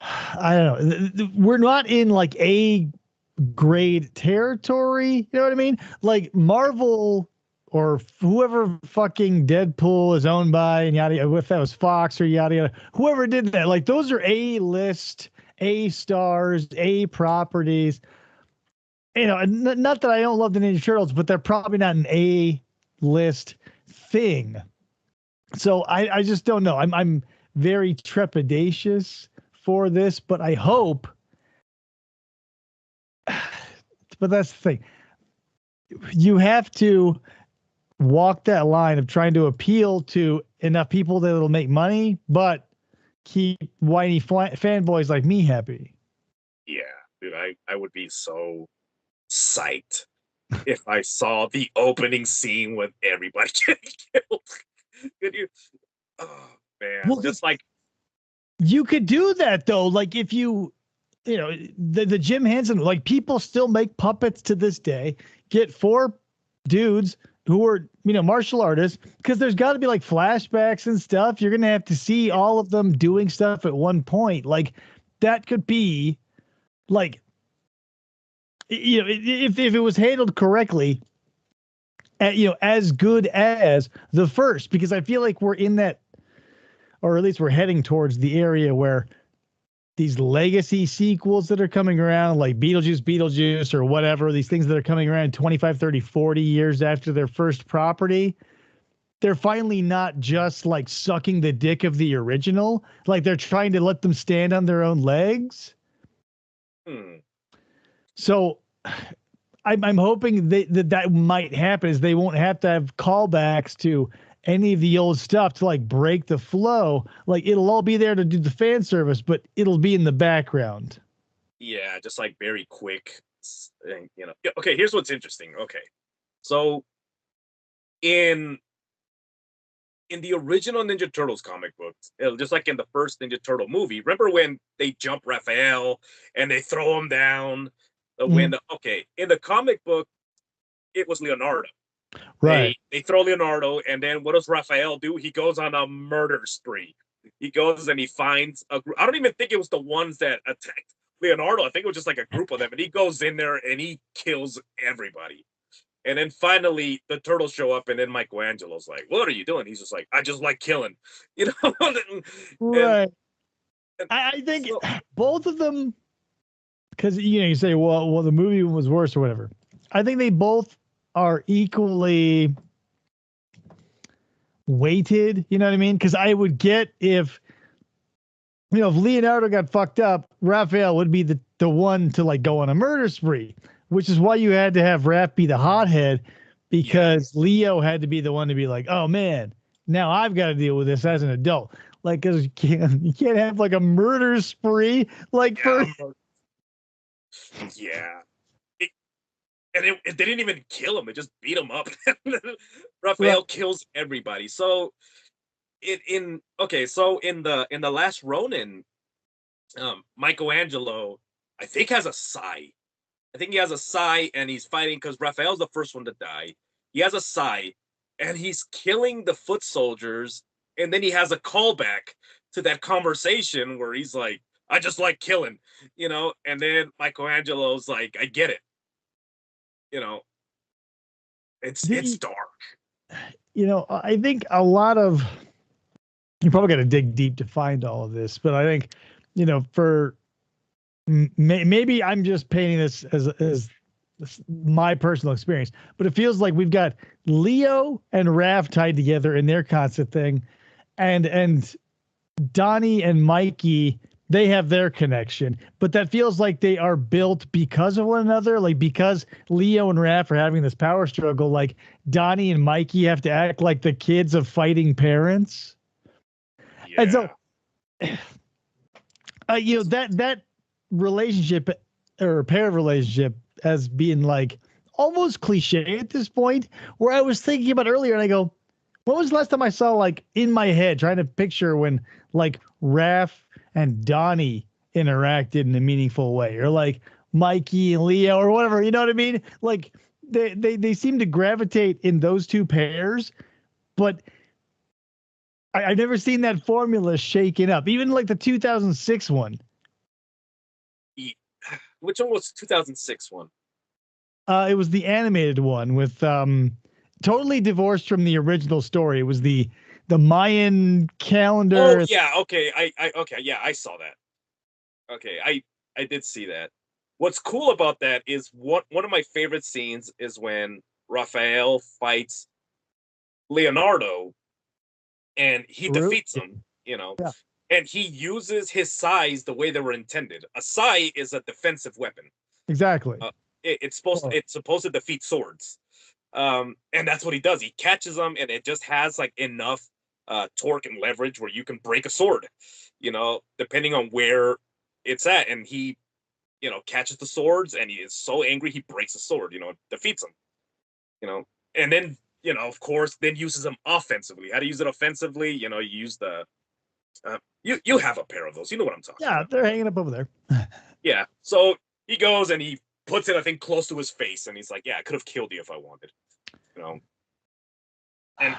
A: I don't know. We're not in like A grade territory. You know what I mean? Like Marvel or whoever fucking Deadpool is owned by and yada yada. If that was Fox or yada yada, whoever did that, like those are A list, A stars, A properties. Not that I don't love the Ninja Turtles, but they're probably not an A list thing. So I just don't know. I'm very trepidatious for this, but I hope. But that's the thing. You have to walk that line of trying to appeal to enough people that it'll make money, but keep whiny fanboys like me happy.
B: Yeah, dude, I would be so psyched if I saw the opening scene with everybody getting killed. Could you? Oh man,
A: Well,
B: just like
A: you could do that though. Like if you know, the Jim Henson, like people still make puppets to this day. Get 4 dudes who are, martial artists, because there's got to be like flashbacks and stuff. You're gonna have to see all of them doing stuff at one point. Like that could be like, if it was handled correctly, as good as the first, because I feel like we're in that, or at least we're heading towards the area where these legacy sequels that are coming around, like Beetlejuice, or whatever, these things that are coming around 25, 30, 40 years after their first property, they're finally not just like sucking the dick of the original. Like they're trying to let them stand on their own legs. So I'm hoping that might happen, is they won't have to have callbacks to any of the old stuff to like break the flow. Like it'll all be there to do the fan service, but it'll be in the background.
B: yeah, just like very quick. Yeah, okay, here's what's interesting. Okay, so in the original Ninja Turtles comic books, just like in the first Ninja Turtle movie, remember when they jump Raphael and they throw him down? Okay, in the comic book, it was Leonardo.
A: Right.
B: They throw Leonardo, and then what does Raphael do? He goes on a murder spree. He goes and he finds a group. I don't even think it was the ones that attacked Leonardo. I think it was just like a group of them, and he goes in there and he kills everybody. And then finally, the turtles show up, and then Michelangelo's like, "What are you doing?" He's just like, "I just like killing," you know.
A: Right.
B: And
A: I think
B: so,
A: both of them, because you say, well, the movie was worse or whatever. I think they both are equally weighted. You know what I mean? Because I would get if if Leonardo got fucked up, Raphael would be the one to like go on a murder spree, which is why you had to have Raph be the hothead, because Leo had to be the one to be like, oh man, now I've got to deal with this as an adult. Like, because you can't have like a murder spree like for.
B: yeah. And they didn't even kill him; it just beat him up. Raphael kills everybody. So in the last Ronin, Michelangelo, I think, has a sai. I think he has a sai, and he's fighting because Raphael's the first one to die. He has a sai, and he's killing the foot soldiers, and then he has a callback to that conversation where he's like, "I just like killing," and then Michelangelo's like, "I get it," you know. It's dark.
A: I think a lot of, you probably got to dig deep to find all of this, but I think, for maybe I'm just painting this as my personal experience, but it feels like we've got Leo and Raph tied together in their constant thing, and Donnie and Mikey, they have their connection, but that feels like they are built because of one another. Like because Leo and Raph are having this power struggle, like Donnie and Mikey have to act like the kids of fighting parents.
B: Yeah.
A: And so, that relationship, or pair relationship, as being like almost cliche at this point, where I was thinking about earlier and I go, when was the last time I saw, like, in my head, trying to picture when like Raph and Donnie interacted in a meaningful way, or like Mikey and Leo or whatever, you know what I mean? Like they seem to gravitate in those two pairs, but I've never seen that formula shaken up. Even like the 2006 one.
B: Which one was 2006 one?
A: It was the animated one with totally divorced from the original story. It was the Mayan calendar.
B: Oh yeah, okay. I saw that. Okay, I did see that. What's cool about that is one of my favorite scenes is when Raphael fights Leonardo, and he
A: True.
B: defeats him.
A: Yeah,
B: And he uses his sais the way they were intended. A sai is a defensive weapon.
A: exactly.
B: Uh, it's supposed to defeat swords. And that's what he does. He catches them, and it just has like enough torque and leverage where you can break a sword, depending on where it's at. And he, catches the swords, and he is so angry he breaks a sword, defeats him, you know, and then, of course, then uses them offensively. How to use it offensively? You use the you have a pair of those. You know what I'm talking
A: Yeah,
B: about.
A: they're hanging up over there.
B: Yeah. So he goes and he puts it, I think, close to his face, and he's like, "Yeah, I could have killed you if I wanted," you know. And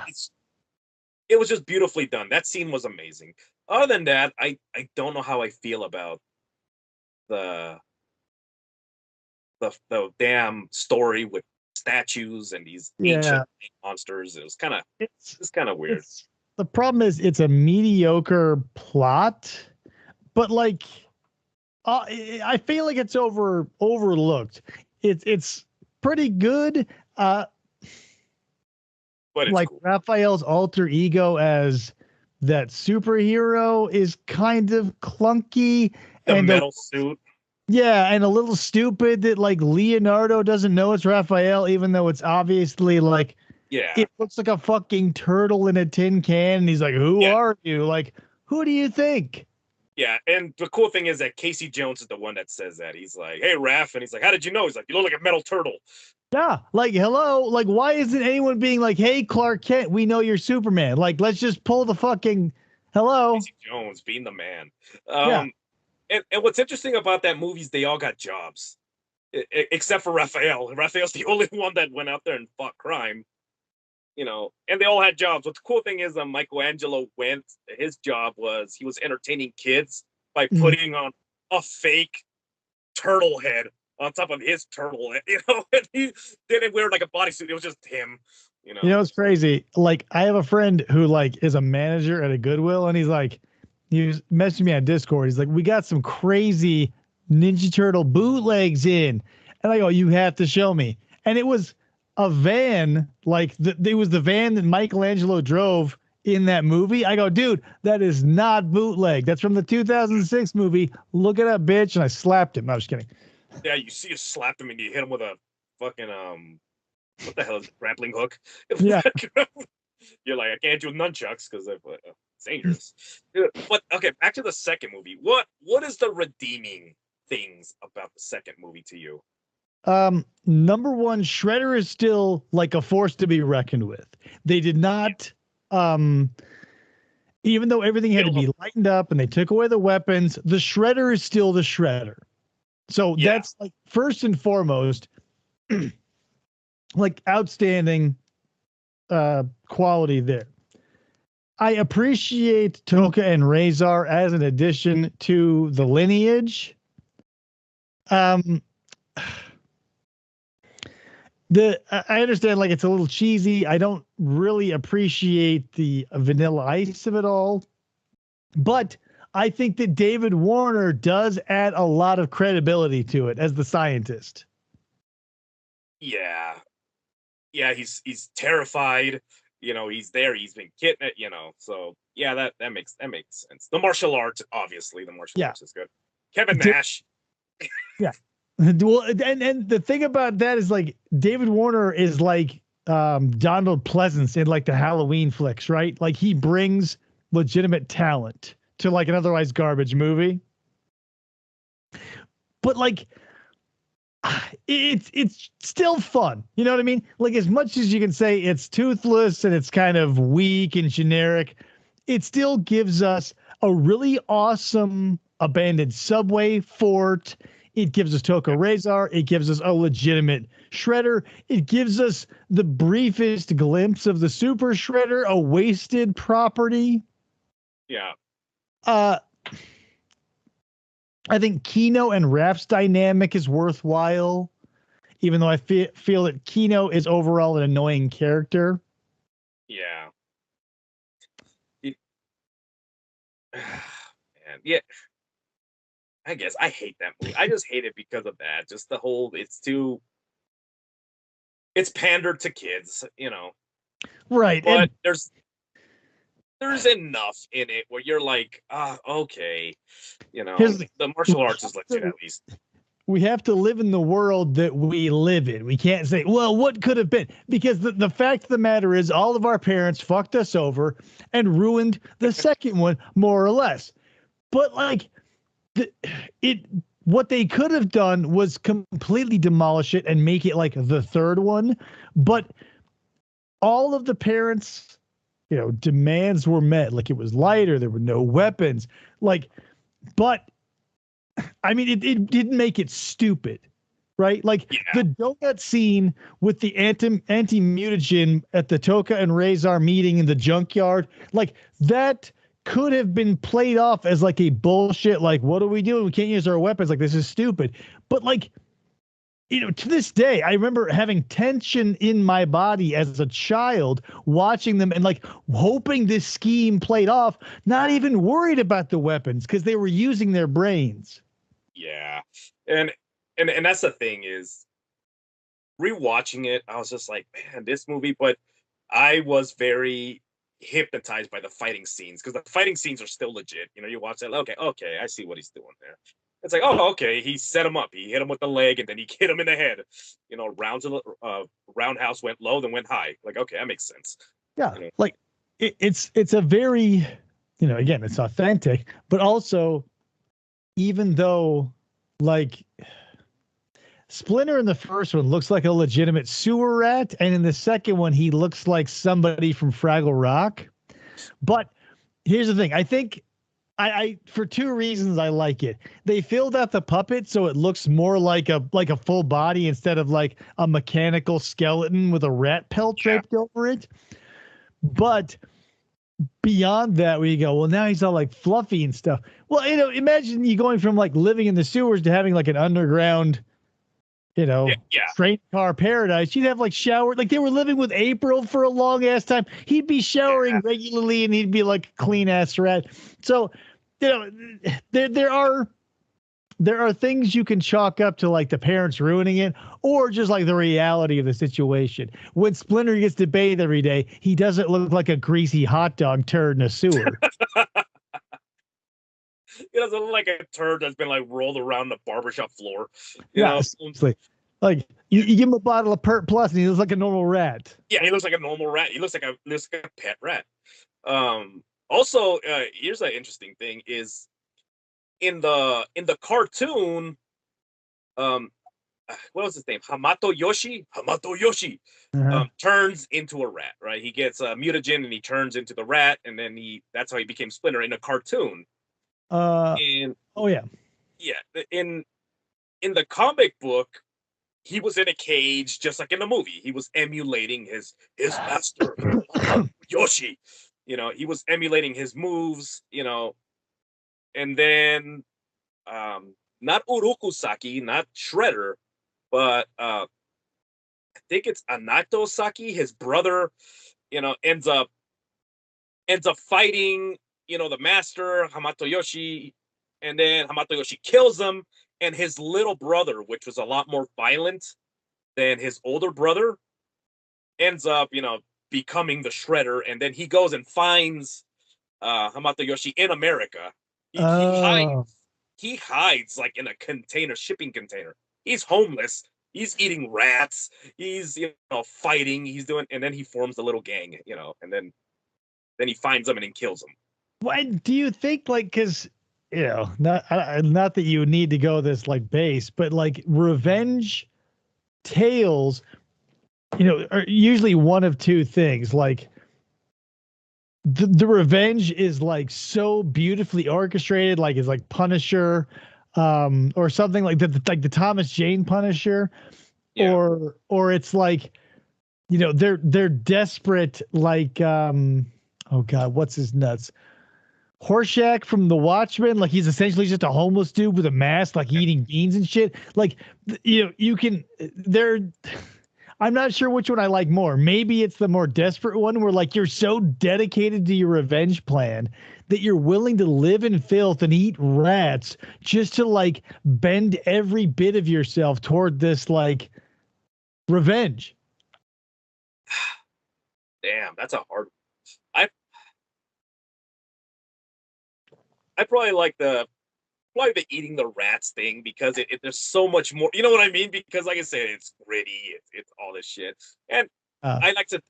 B: it was just beautifully done. That scene was amazing. Other than that, I don't know how I feel about the the damn story with statues and these
A: Yeah,
B: ancient monsters. It was kind of
A: it's
B: it's kind of weird.
A: it's the problem is it's a mediocre plot, but like I feel like it's overlooked. It's pretty good.
B: But it's
A: Like
B: cool.
A: Raphael's alter ego as that superhero is kind of clunky
B: The
A: and
B: metal suit.
A: yeah, and a little stupid that like Leonardo doesn't know it's Raphael, even though it's obviously like
B: Yeah.
A: it looks like a fucking turtle in a tin can, and he's like, "Who
B: Yeah.
A: are you? Like, who do you think?"
B: Yeah, and the cool thing is that Casey Jones is the one that says that. He's like, "Hey, Raph," and he's like, "How did you know?" He's like, "You look like a metal turtle."
A: Yeah, like hello, like why isn't anyone being like, "Hey, Clark Kent, we know you're Superman." Like, let's just pull the fucking hello.
B: Casey Jones being the man.
A: Yeah,
B: And what's interesting about that movie is they all got jobs, except for Raphael. Raphael's the only one that went out there and fought crime. And they all had jobs. But the cool thing is, Michelangelo went. His job was he was entertaining kids by
A: mhm.
B: putting on a fake turtle head on top of his turtle head, and he didn't wear like a bodysuit. It was just him, you
A: You
B: know.
A: know, it's crazy. Like, I have a friend who like is a manager at a Goodwill, and he's like, he was messaging me on Discord. He's like, "We got some crazy Ninja Turtle bootlegs in," and I go, "You have to show me." And it was a van, like it was the van that Michelangelo drove in that movie. I go, "Dude, that is not bootleg. That's from the 2006 movie. Look it up, bitch!" And I slapped him. No, I was just kidding.
B: Yeah, you see, you slap him and you hit him with a fucking what the hell is it, grappling hook?
A: Yeah.
B: You're like, I can't do nunchucks because it's dangerous. But okay, back to the second movie. What is the redeeming things about the second movie to you?
A: Number one, Shredder is still like a force to be reckoned with. They did
B: Yeah,
A: not, um, even though everything had to
B: kill him.
A: be lightened up and they took away the weapons, the Shredder is still the Shredder. So
B: Yeah,
A: that's like first and foremost, like outstanding quality there. I appreciate Toka and Razor as an addition to the lineage. Um, I understand like it's a little cheesy. I don't really appreciate the vanilla ice of it all, but I think that David Warner does add a lot of credibility to it as the scientist.
B: yeah, yeah. He's terrified. He's there. He's been kidnapped. So yeah, that makes sense. The martial arts, obviously, the martial
A: Yeah.
B: arts is good. Kevin
A: Da-
B: Nash.
A: yeah. Well, and the thing about that is like David Warner is like Donald Pleasance in like the Halloween flicks, right? Like he brings legitimate talent to like an otherwise garbage movie. But like it's still fun. You know what I mean? Like as much as you can say it's toothless and it's kind of weak and generic, it still gives us a really awesome abandoned subway fort. It gives us Toka
B: Yeah,
A: Razor. It gives us a legitimate Shredder. It gives us the briefest glimpse of the Super Shredder, a wasted property.
B: yeah,
A: Uh, I think Kino and Raph's dynamic is worthwhile, even though I feel that Kino is overall an annoying character.
B: yeah. It- Man, yeah. I guess I hate that movie. I just hate it because of that. Just it's pandered to kids.
A: Right.
B: but
A: And
B: there's enough in it where you're like, okay,
A: here's the,
B: the
A: we
B: martial arts is legit
A: have
B: at least.
A: we have to live in the world that we live in. We can't say, well, what could have been? Because the fact of the matter is, all of our parents fucked us over and ruined the second one, more or less. But like, the, it, what they could have done was completely demolish it and make it like the third one. But all of the parents, demands were met. Like it was lighter, there were no weapons. Like, but I mean, it didn't make it stupid, right? Like
B: Yeah,
A: the donut scene with the anti-mutagen at the Toka and Razor meeting in the junkyard, like that could have been played off as like a bullshit, like, what are we doing? We can't use our weapons. Like, this is stupid. But like, to this day, I remember having tension in my body as a child watching them and like hoping this scheme played off, not even worried about the weapons because they were using their brains.
B: yeah, and and that's the thing is rewatching it. I was just like, man, this movie. But I was very hypnotized by the fighting scenes because the fighting scenes are still legit. You watch that, okay, I see what he's doing there. It's like, oh, okay, he set him up. He hit him with the leg, and then he hit him in the head. Roundhouse went low, then went high. Like, okay, that makes sense.
A: Yeah,
B: You know,
A: like it's a very, again, it's authentic, but also even though like Splinter in the first one looks like a legitimate sewer rat, and in the second one he looks like somebody from Fraggle Rock. But here's the thing: I think I for two reasons I like it. They filled out the puppet so it looks more like a full body instead of like a mechanical skeleton with a rat pelt
B: yeah,
A: draped over it. But beyond that, we go, well, now he's all like fluffy and stuff. Well, imagine you going from like living in the sewers to having like an underground, you
B: yeah,
A: know,
B: yeah.
A: train car paradise. You'd have like shower, like they were living with April for a long ass time. He'd be showering regularly and he'd be like a clean ass rat. So, there are things you can chalk up to like the parents ruining it or just like the reality of the situation. When Splinter gets to bathe every day, he doesn't look like a greasy hot dog turd in a sewer.
B: It doesn't look like a turd that's been like rolled around the barbershop floor. You
A: Yeah,
B: know,
A: seriously. Like you give him a bottle of Pert Plus and he looks like a normal rat.
B: yeah, he looks like a normal rat. He looks like a pet rat. Also, here's an interesting thing: is in the cartoon, um, what was his name? Hamato Yoshi,
A: Uh-huh.
B: turns into a rat. Right? He gets a mutagen and he turns into the rat, and then that's how he became Splinter in a cartoon.
A: Uh
B: And
A: oh yeah.
B: yeah, in the comic book, he was in a cage just like in the movie. He was emulating his master Yoshi. He was emulating his moves. And then not Urukusaki, not Shredder, but I think it's Anato Saki, his brother. Ends up fighting. The master Hamato Yoshi, and then Hamato Yoshi kills him, and his little brother, which was a lot more violent than his older brother, ends up, becoming the Shredder, and then he goes and finds Hamato Yoshi in America. He hides.
A: Oh.
B: He hides like in a shipping container. He's homeless. He's eating rats. He's fighting. He's doing, and then he forms a little gang. And then he finds them and then kills them.
A: Why do you think like because not that you need to go this like base, but like revenge tales, are usually one of two things. Like the revenge is like so beautifully orchestrated, like it's like Punisher, or something like like the Thomas Jane Punisher,
B: Yeah.
A: or it's like, they're desperate, like oh god, what's his nuts? Horshack from The Watchmen, like he's essentially just a homeless dude with a mask, like eating beans and shit. Like, you can, they're, I'm not sure which one I like more. Maybe it's the more desperate one where like you're so dedicated to your revenge plan that you're willing to live in filth and eat rats just to like bend every bit of yourself toward this like revenge.
B: Damn, that's a hard. I I probably like the eating the rats thing because there's so much more. You know what I mean? Because like I said, it's gritty. It's all this shit. And
A: Uh,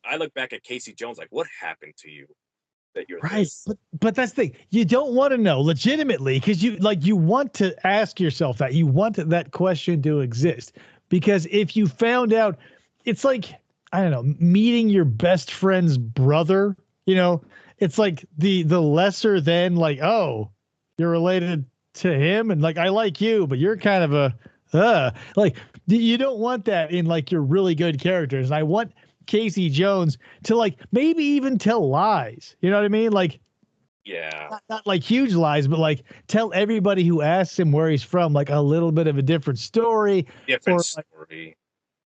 B: I look back at Casey Jones like, what happened to you that you're
A: right.
B: this?
A: But that's the thing. You don't want to know legitimately because you want to ask yourself that. You want that question to exist. Because if you found out, it's like, I don't know, meeting your best friend's brother, you know, it's like the lesser than like, oh, you're related to him and like I like you, but you're kind of a like you don't want that in like your really good characters. And I want Casey Jones to like maybe even tell lies. You know what I mean? Like
B: Yeah,
A: not like huge lies, but like tell everybody who asks him where he's from like a little bit of a different story,
B: different
A: or like,
B: story.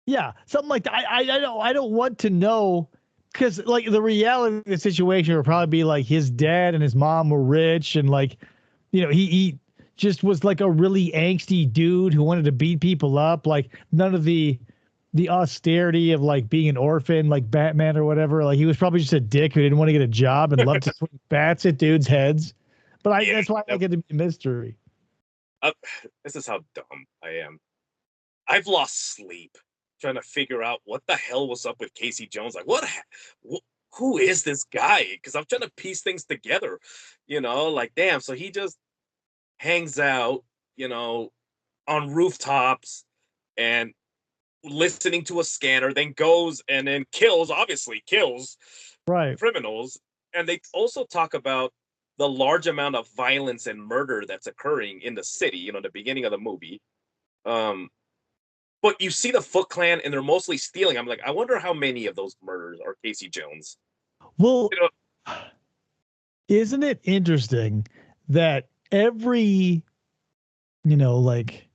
A: yeah, something like that. I don't want to know because like the reality of the situation would probably be like his dad and his mom were rich and like he just was like a really angsty dude who wanted to beat people up. Like none of the austerity of like being an orphan, like Batman or whatever. Like he was probably just a dick who didn't want to get a job and loved to swing bats at dudes' heads. But
B: Yeah,
A: that's why I like it to be a mystery.
B: uh, this is how dumb I am. I've lost sleep trying to figure out what the hell was up with Casey Jones. Like, who is this guy? Because I'm trying to piece things together. Like, damn. So he just hangs out, you know, on rooftops and listening to a scanner, then goes and then obviously kills
A: Right.
B: criminals. And they also talk about the large amount of violence and murder that's occurring in the city, the beginning of the movie. Um, but you see the Foot Clan and they're mostly stealing. I'm like, I wonder how many of those murders are Casey Jones.
A: Well,
B: You know,
A: isn't it interesting that like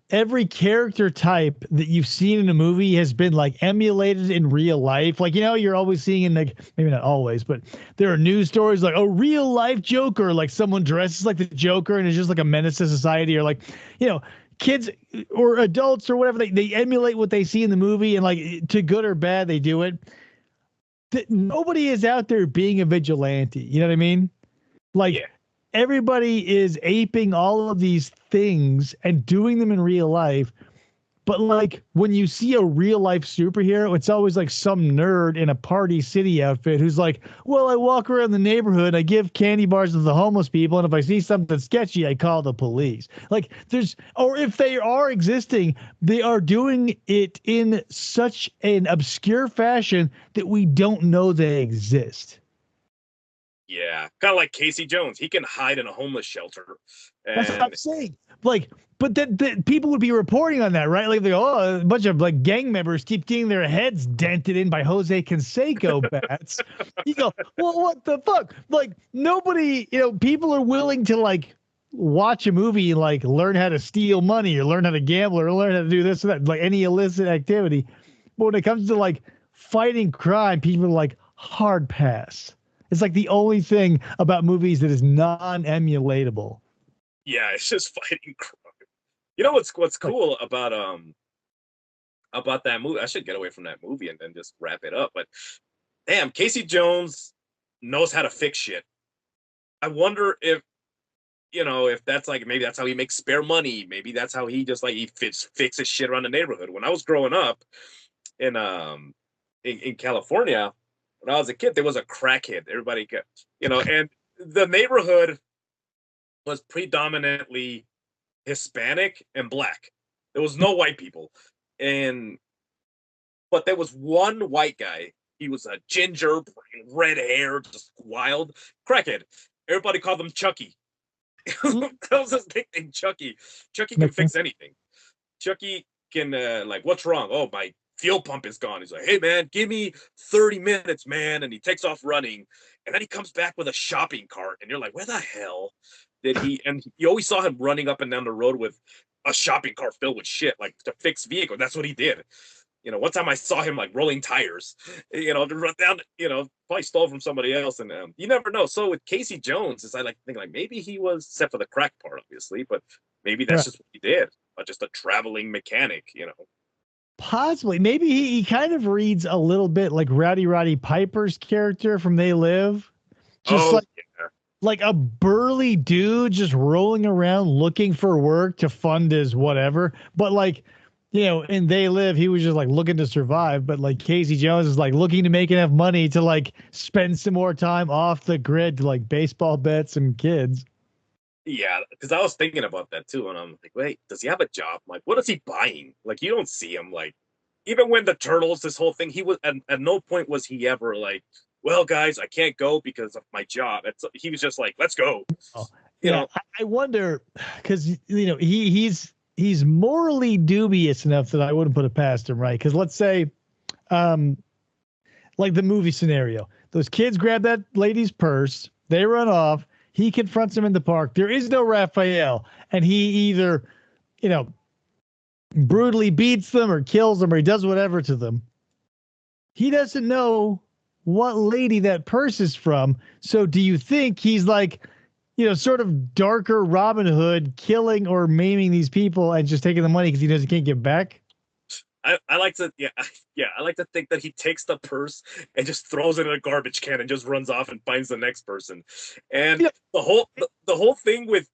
A: every character type that you've seen in a movie has been like emulated in real life. Like, you're always seeing in like, maybe not always, but there are news stories like a real life Joker, like someone dresses like the Joker and is just like a menace to society, or like, kids or adults or whatever, they emulate what they see in the movie and like to good or bad, they do it. That nobody is out there being a vigilante. You know what I mean? Like
B: yeah,
A: everybody is aping all of these things and doing them in real life. But like when you see a real life superhero, it's always like some nerd in a Party City outfit who's like, well, I walk around the neighborhood, I give candy bars to the homeless people, and if I see something sketchy, I call the police. Like or if they are existing, they are doing it in such an obscure fashion that we don't know they exist.
B: yeah. Kind of like Casey Jones. He can hide in a homeless shelter.
A: That's what I'm
B: And
A: saying. Like, but then people would be reporting on that, right? Like they go, oh, a bunch of like gang members keep getting their heads dented in by Jose Canseco bats. You go, well, what the fuck? Like nobody, people are willing to like watch a movie and like learn how to steal money or learn how to gamble or learn how to do this or that, like any illicit activity. But when it comes to like fighting crime, people are like hard pass. It's like the only thing about movies that is non-emulatable.
B: yeah, it's just fighting crime. You know what's
A: Like,
B: cool about that movie? I should get away from that movie and then just wrap it up. But damn, Casey Jones knows how to fix shit. I wonder if that's like maybe that's how he makes spare money. Maybe that's how he just like he fixes shit around the neighborhood. When I was growing up in in California, when I was a kid, there was a crackhead. Everybody got and the neighborhood was predominantly Hispanic and black. There was no white people. And but there was one white guy. He was a ginger, red hair, just wild crackhead. Everybody called him Chucky.
A: mm,
B: That was his nickname, Chucky. Chucky can
A: makes
B: fix
A: sense.
B: anything. Chucky can like, what's wrong? Oh, my fuel pump is gone. He's like, hey man, give me 30 minutes, man. And he takes off running. And then he comes back with a shopping cart. And you're like, where the hell did he? And you always saw him running up and down the road with a shopping cart filled with shit, like to fix vehicle. That's what he did. One time I saw him like rolling tires, to run down, probably stole from somebody else. And you never know. So with Casey Jones, is I like think like maybe he was, except for the crack part, obviously, but maybe that's
A: Right.
B: just what he did, just a traveling mechanic.
A: Possibly. Maybe he kind of reads a little bit like Rowdy Roddy Piper's character from They Live. Just
B: Oh
A: like
B: yeah.
A: a burly dude just rolling around looking for work to fund his whatever. But like, in They Live, he was just like looking to survive. But like Casey Jones is like looking to make enough money to like spend some more time off the grid to like baseball bets and kids.
B: Yeah, because I was thinking about that too, and I'm like, wait, does he have a job? Like, what is he buying? Like, you don't see him. Like, even when the turtles, this whole thing, he was at no point was he ever like, well, guys, I can't go because of my job. He was just like, let's go.
A: Oh,
B: You
A: yeah.
B: know,
A: I wonder because he's morally dubious enough that I wouldn't put it past him, right? Because let's say, um, like the movie scenario. Those kids grab that lady's purse, they run off. He confronts them in the park. There is no Raphael, and he either, you know, brutally beats them or kills them or he does whatever to them. He doesn't know what lady that purse is from. So do you think he's like, sort of darker Robin Hood, killing or maiming these people and just taking the money because he knows he can't get back?
B: I like to yeah, I like to think that he takes the purse and just throws it in a garbage can and just runs off and finds the next person. And
A: Yeah,
B: the whole thing with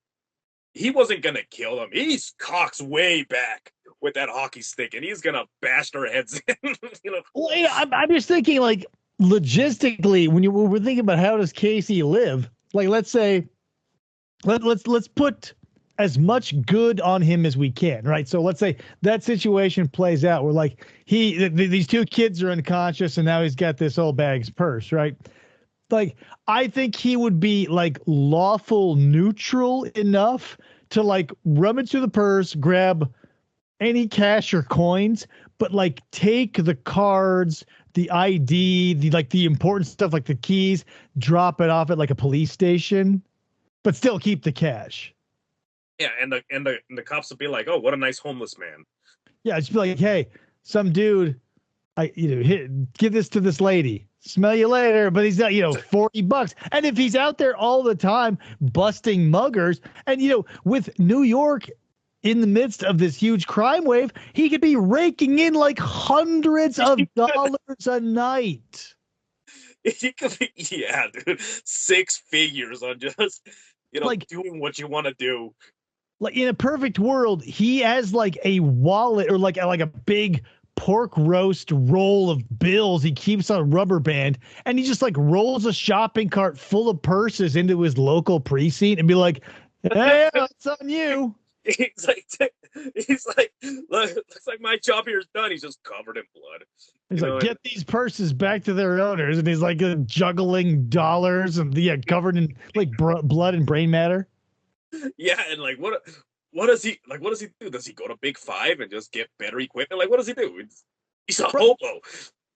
B: he wasn't gonna kill them. He's cocks way back with that hockey stick, and he's gonna bash their heads in. you know,
A: well, I'm just thinking like logistically when we're thinking about how does Casey live? Like, let's say let's put as much good on him as we can, right? So let's say that situation plays out where like these two kids are unconscious and now he's got this old bag's purse, right? Like I think he would be like lawful neutral enough to like rummage through the purse, grab any cash or coins, but like take the cards, the ID, the important stuff like the keys, drop it off at like a police station, but still keep the cash.
B: yeah, and the cops would be like, "Oh, what a nice homeless man."
A: Yeah, just be like, hey, some dude, give this to this lady. Smell you later, but he's got $40. And if he's out there all the time busting muggers, and with New York in the midst of this huge crime wave, he could be raking in like hundreds of dollars a night.
B: He could be, yeah, dude, six figures on just
A: Like
B: doing what you want to do.
A: like in a perfect world, he has like a wallet or like a big pork roast roll of bills he keeps on a rubber band, and he just like rolls a shopping cart full of purses into his local precinct and be like, hey, it's on you.
B: He's like, he's like, look, looks like my job here is done. He's just covered in blood.
A: He's like, get these purses back to their owners, and he's like juggling dollars and covered in like blood and brain matter.
B: Yeah, and like what does he like? What does he do? Does he go to Big Five and just get better equipment? Like, what does he do? He's a hobo.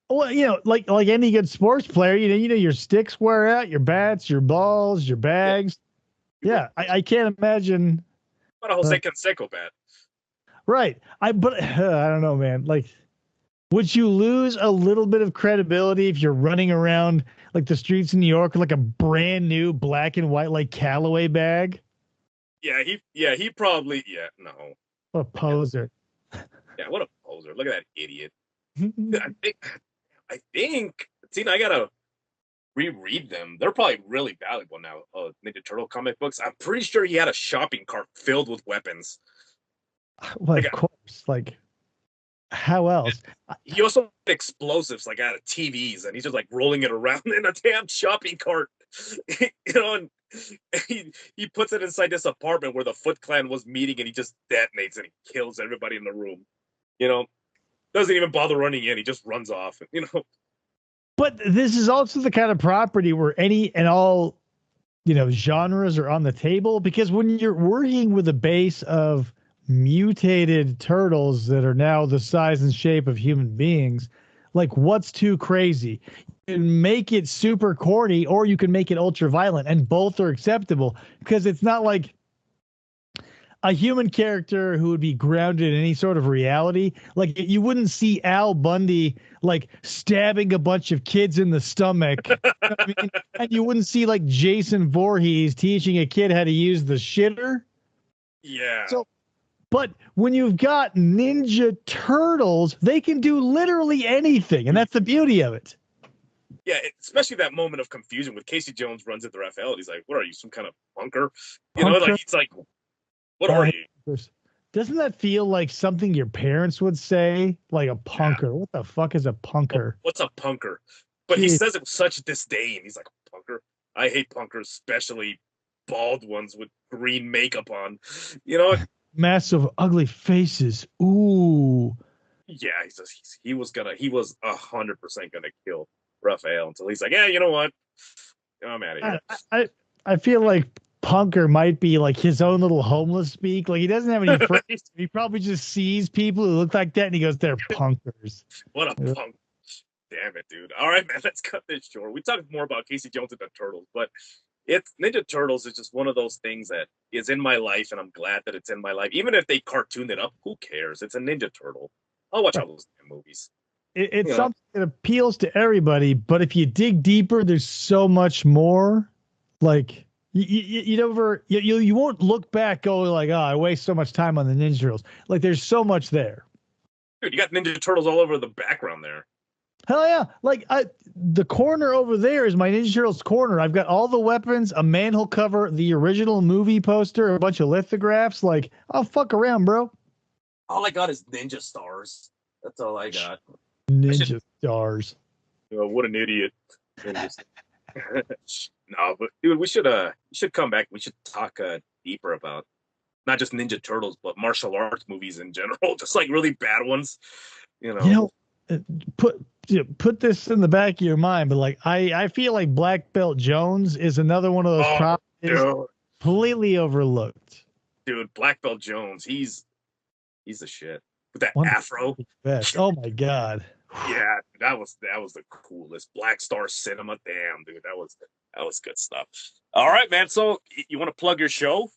A: Well, like any good sports player, your sticks wear out, your bats, your balls, your bags. Yeah, I can't imagine.
B: What a Jose Canseco bat.
A: Right. But I don't know, man. Like, would you lose a little bit of credibility if you're running around like the streets in New York with like a brand new black and white like Callaway bag?
B: He probably no.
A: What a poser.
B: Yeah, what a poser. Look at that idiot. I think see, I gotta reread them. They're probably really valuable now. Ninja Turtle comic books. I'm pretty sure he had a shopping cart filled with weapons.
A: Well, of course. Like, how else?
B: He also had explosives like out of TVs, and he's just like rolling it around in a damn shopping cart. And he puts it inside this apartment where the Foot Clan was meeting, and he just detonates and he kills everybody in the room. Doesn't even bother running in. He just runs off.
A: But this is also the kind of property where any and all, genres are on the table, because when you're working with a base of mutated turtles that are now the size and shape of human beings, like what's too crazy? You can make it super corny or you can make it ultra violent, and both are acceptable because it's not like a human character who would be grounded in any sort of reality. Like you wouldn't see Al Bundy like stabbing a bunch of kids in the stomach. You know what I mean? And you wouldn't see like Jason Voorhees teaching a kid how to use the shitter.
B: Yeah.
A: So But when you've got Ninja Turtles, they can do literally anything, and that's the beauty of it.
B: Yeah, especially that moment of confusion with Casey Jones runs into Raphael. And he's like, "What are you, some kind of punker?" You know, like
A: Punker.
B: he's like, "What are you?"
A: Doesn't that feel like something your parents would say? Like a
B: Yeah.
A: punker. What the fuck is a punker?
B: What's a punker? But he
A: Jeez.
B: says it with such disdain. He's like, "Punker." I hate punkers, especially bald ones with green makeup on. You know,
A: Massive ugly faces. Ooh.
B: yeah, he was 100% gonna kill Raphael until he's like, "Yeah, you know what? I'm out of
A: I,
B: here."
A: I I feel like punker might be like his own little homeless speak. Like he doesn't have any friends. He probably just sees people who look like that and he goes, they're punkers.
B: What a punk. Damn it, dude. All right, man, let's cut this short. We talked more about Casey Jones and the Turtles, but it's Ninja Turtles is just one of those things that is in my life, and I'm glad that it's in my life. Even if they cartoon it up, who cares? It's a Ninja Turtle. I'll watch all those movies.
A: It's
B: You know,
A: something that appeals to everybody, but if you dig deeper, there's so much more. Like you never you won't look back going like, oh, I waste so much time on the Ninja Turtles. Like there's so much there.
B: dude, you got Ninja Turtles all over the background there.
A: Hell yeah! Like the corner over there is my Ninja Turtles corner. I've got all the weapons, a manhole cover, the original movie poster, a bunch of lithographs. Like I'll fuck around, bro.
B: All I got is Ninja Stars. That's all I got.
A: Ninja stars.
B: What an idiot. No, but dude, we should come back. We should talk deeper about not just Ninja Turtles, but martial arts movies in general, just like really bad ones. You
A: You
B: know,
A: know, put put this in the back of your mind, but like I feel like Black Belt Jones is another one of those
B: oh,
A: properties completely overlooked.
B: dude, Black Belt Jones, he's the shit with that
A: One of
B: afro.
A: the best. Oh my god.
B: Yeah, that was the coolest. Black Star Cinema, damn, dude, that was good stuff. All right, man. So you want to plug your show?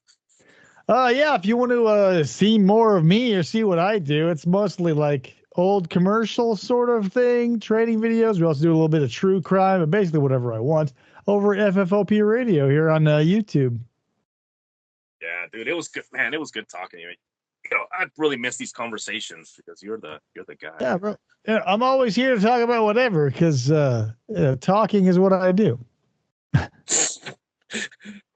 A: Yeah, if you want to see more of me or see what I do, it's mostly like old commercial sort of thing, trading videos. We also do a little bit of true crime, but basically whatever I want over at FFOP Radio here on YouTube.
B: Yeah, dude, it was good, man. It was good talking to you. You know, I really miss these conversations because you're the guy.
A: Yeah, bro. Yeah, I'm always here to talk about whatever because talking is what I do.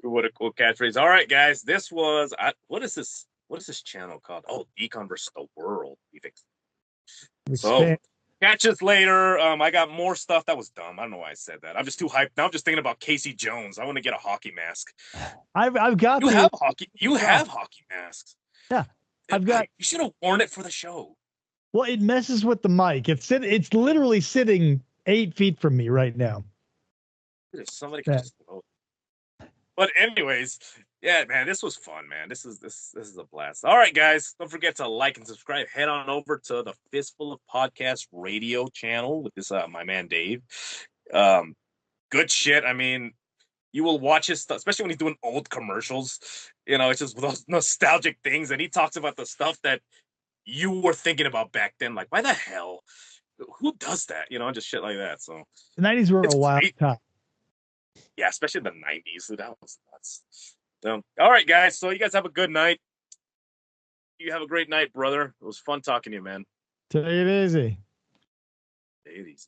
B: What a cool catchphrase. All right, guys, this was what is this? What is this channel called? Oh, Decon versus the World. So
A: Expand.
B: catch us later. I got more stuff. That was dumb. I don't know why I said that. I'm just too hyped. Now I'm just thinking about Casey Jones. I want to get a hockey mask.
A: I've got
B: You have hockey. You have hockey masks.
A: Yeah, I've got.
B: You should have worn it for the show.
A: Well, it messes with the mic. It's literally sitting 8 feet from me right now.
B: If somebody could just. But anyways, yeah, man, this was fun, man. This is a blast. All right, guys, don't forget to like and subscribe. Head on over to the Fistful of Podcast Radio channel with this my man Dave. Good shit. I mean, you will watch his stuff, especially when he's doing old commercials. You know, it's just those nostalgic things, and he talks about the stuff that you were thinking about back then. Like, why the hell? Who does that? You know, just shit like that. So
A: the 90s were a wild time.
B: Yeah, especially the 90s. That was nuts. So, all right, guys. So you guys have a good night. You have a great night, brother. It was fun talking to you, man.
A: Take it easy.
B: Take it easy.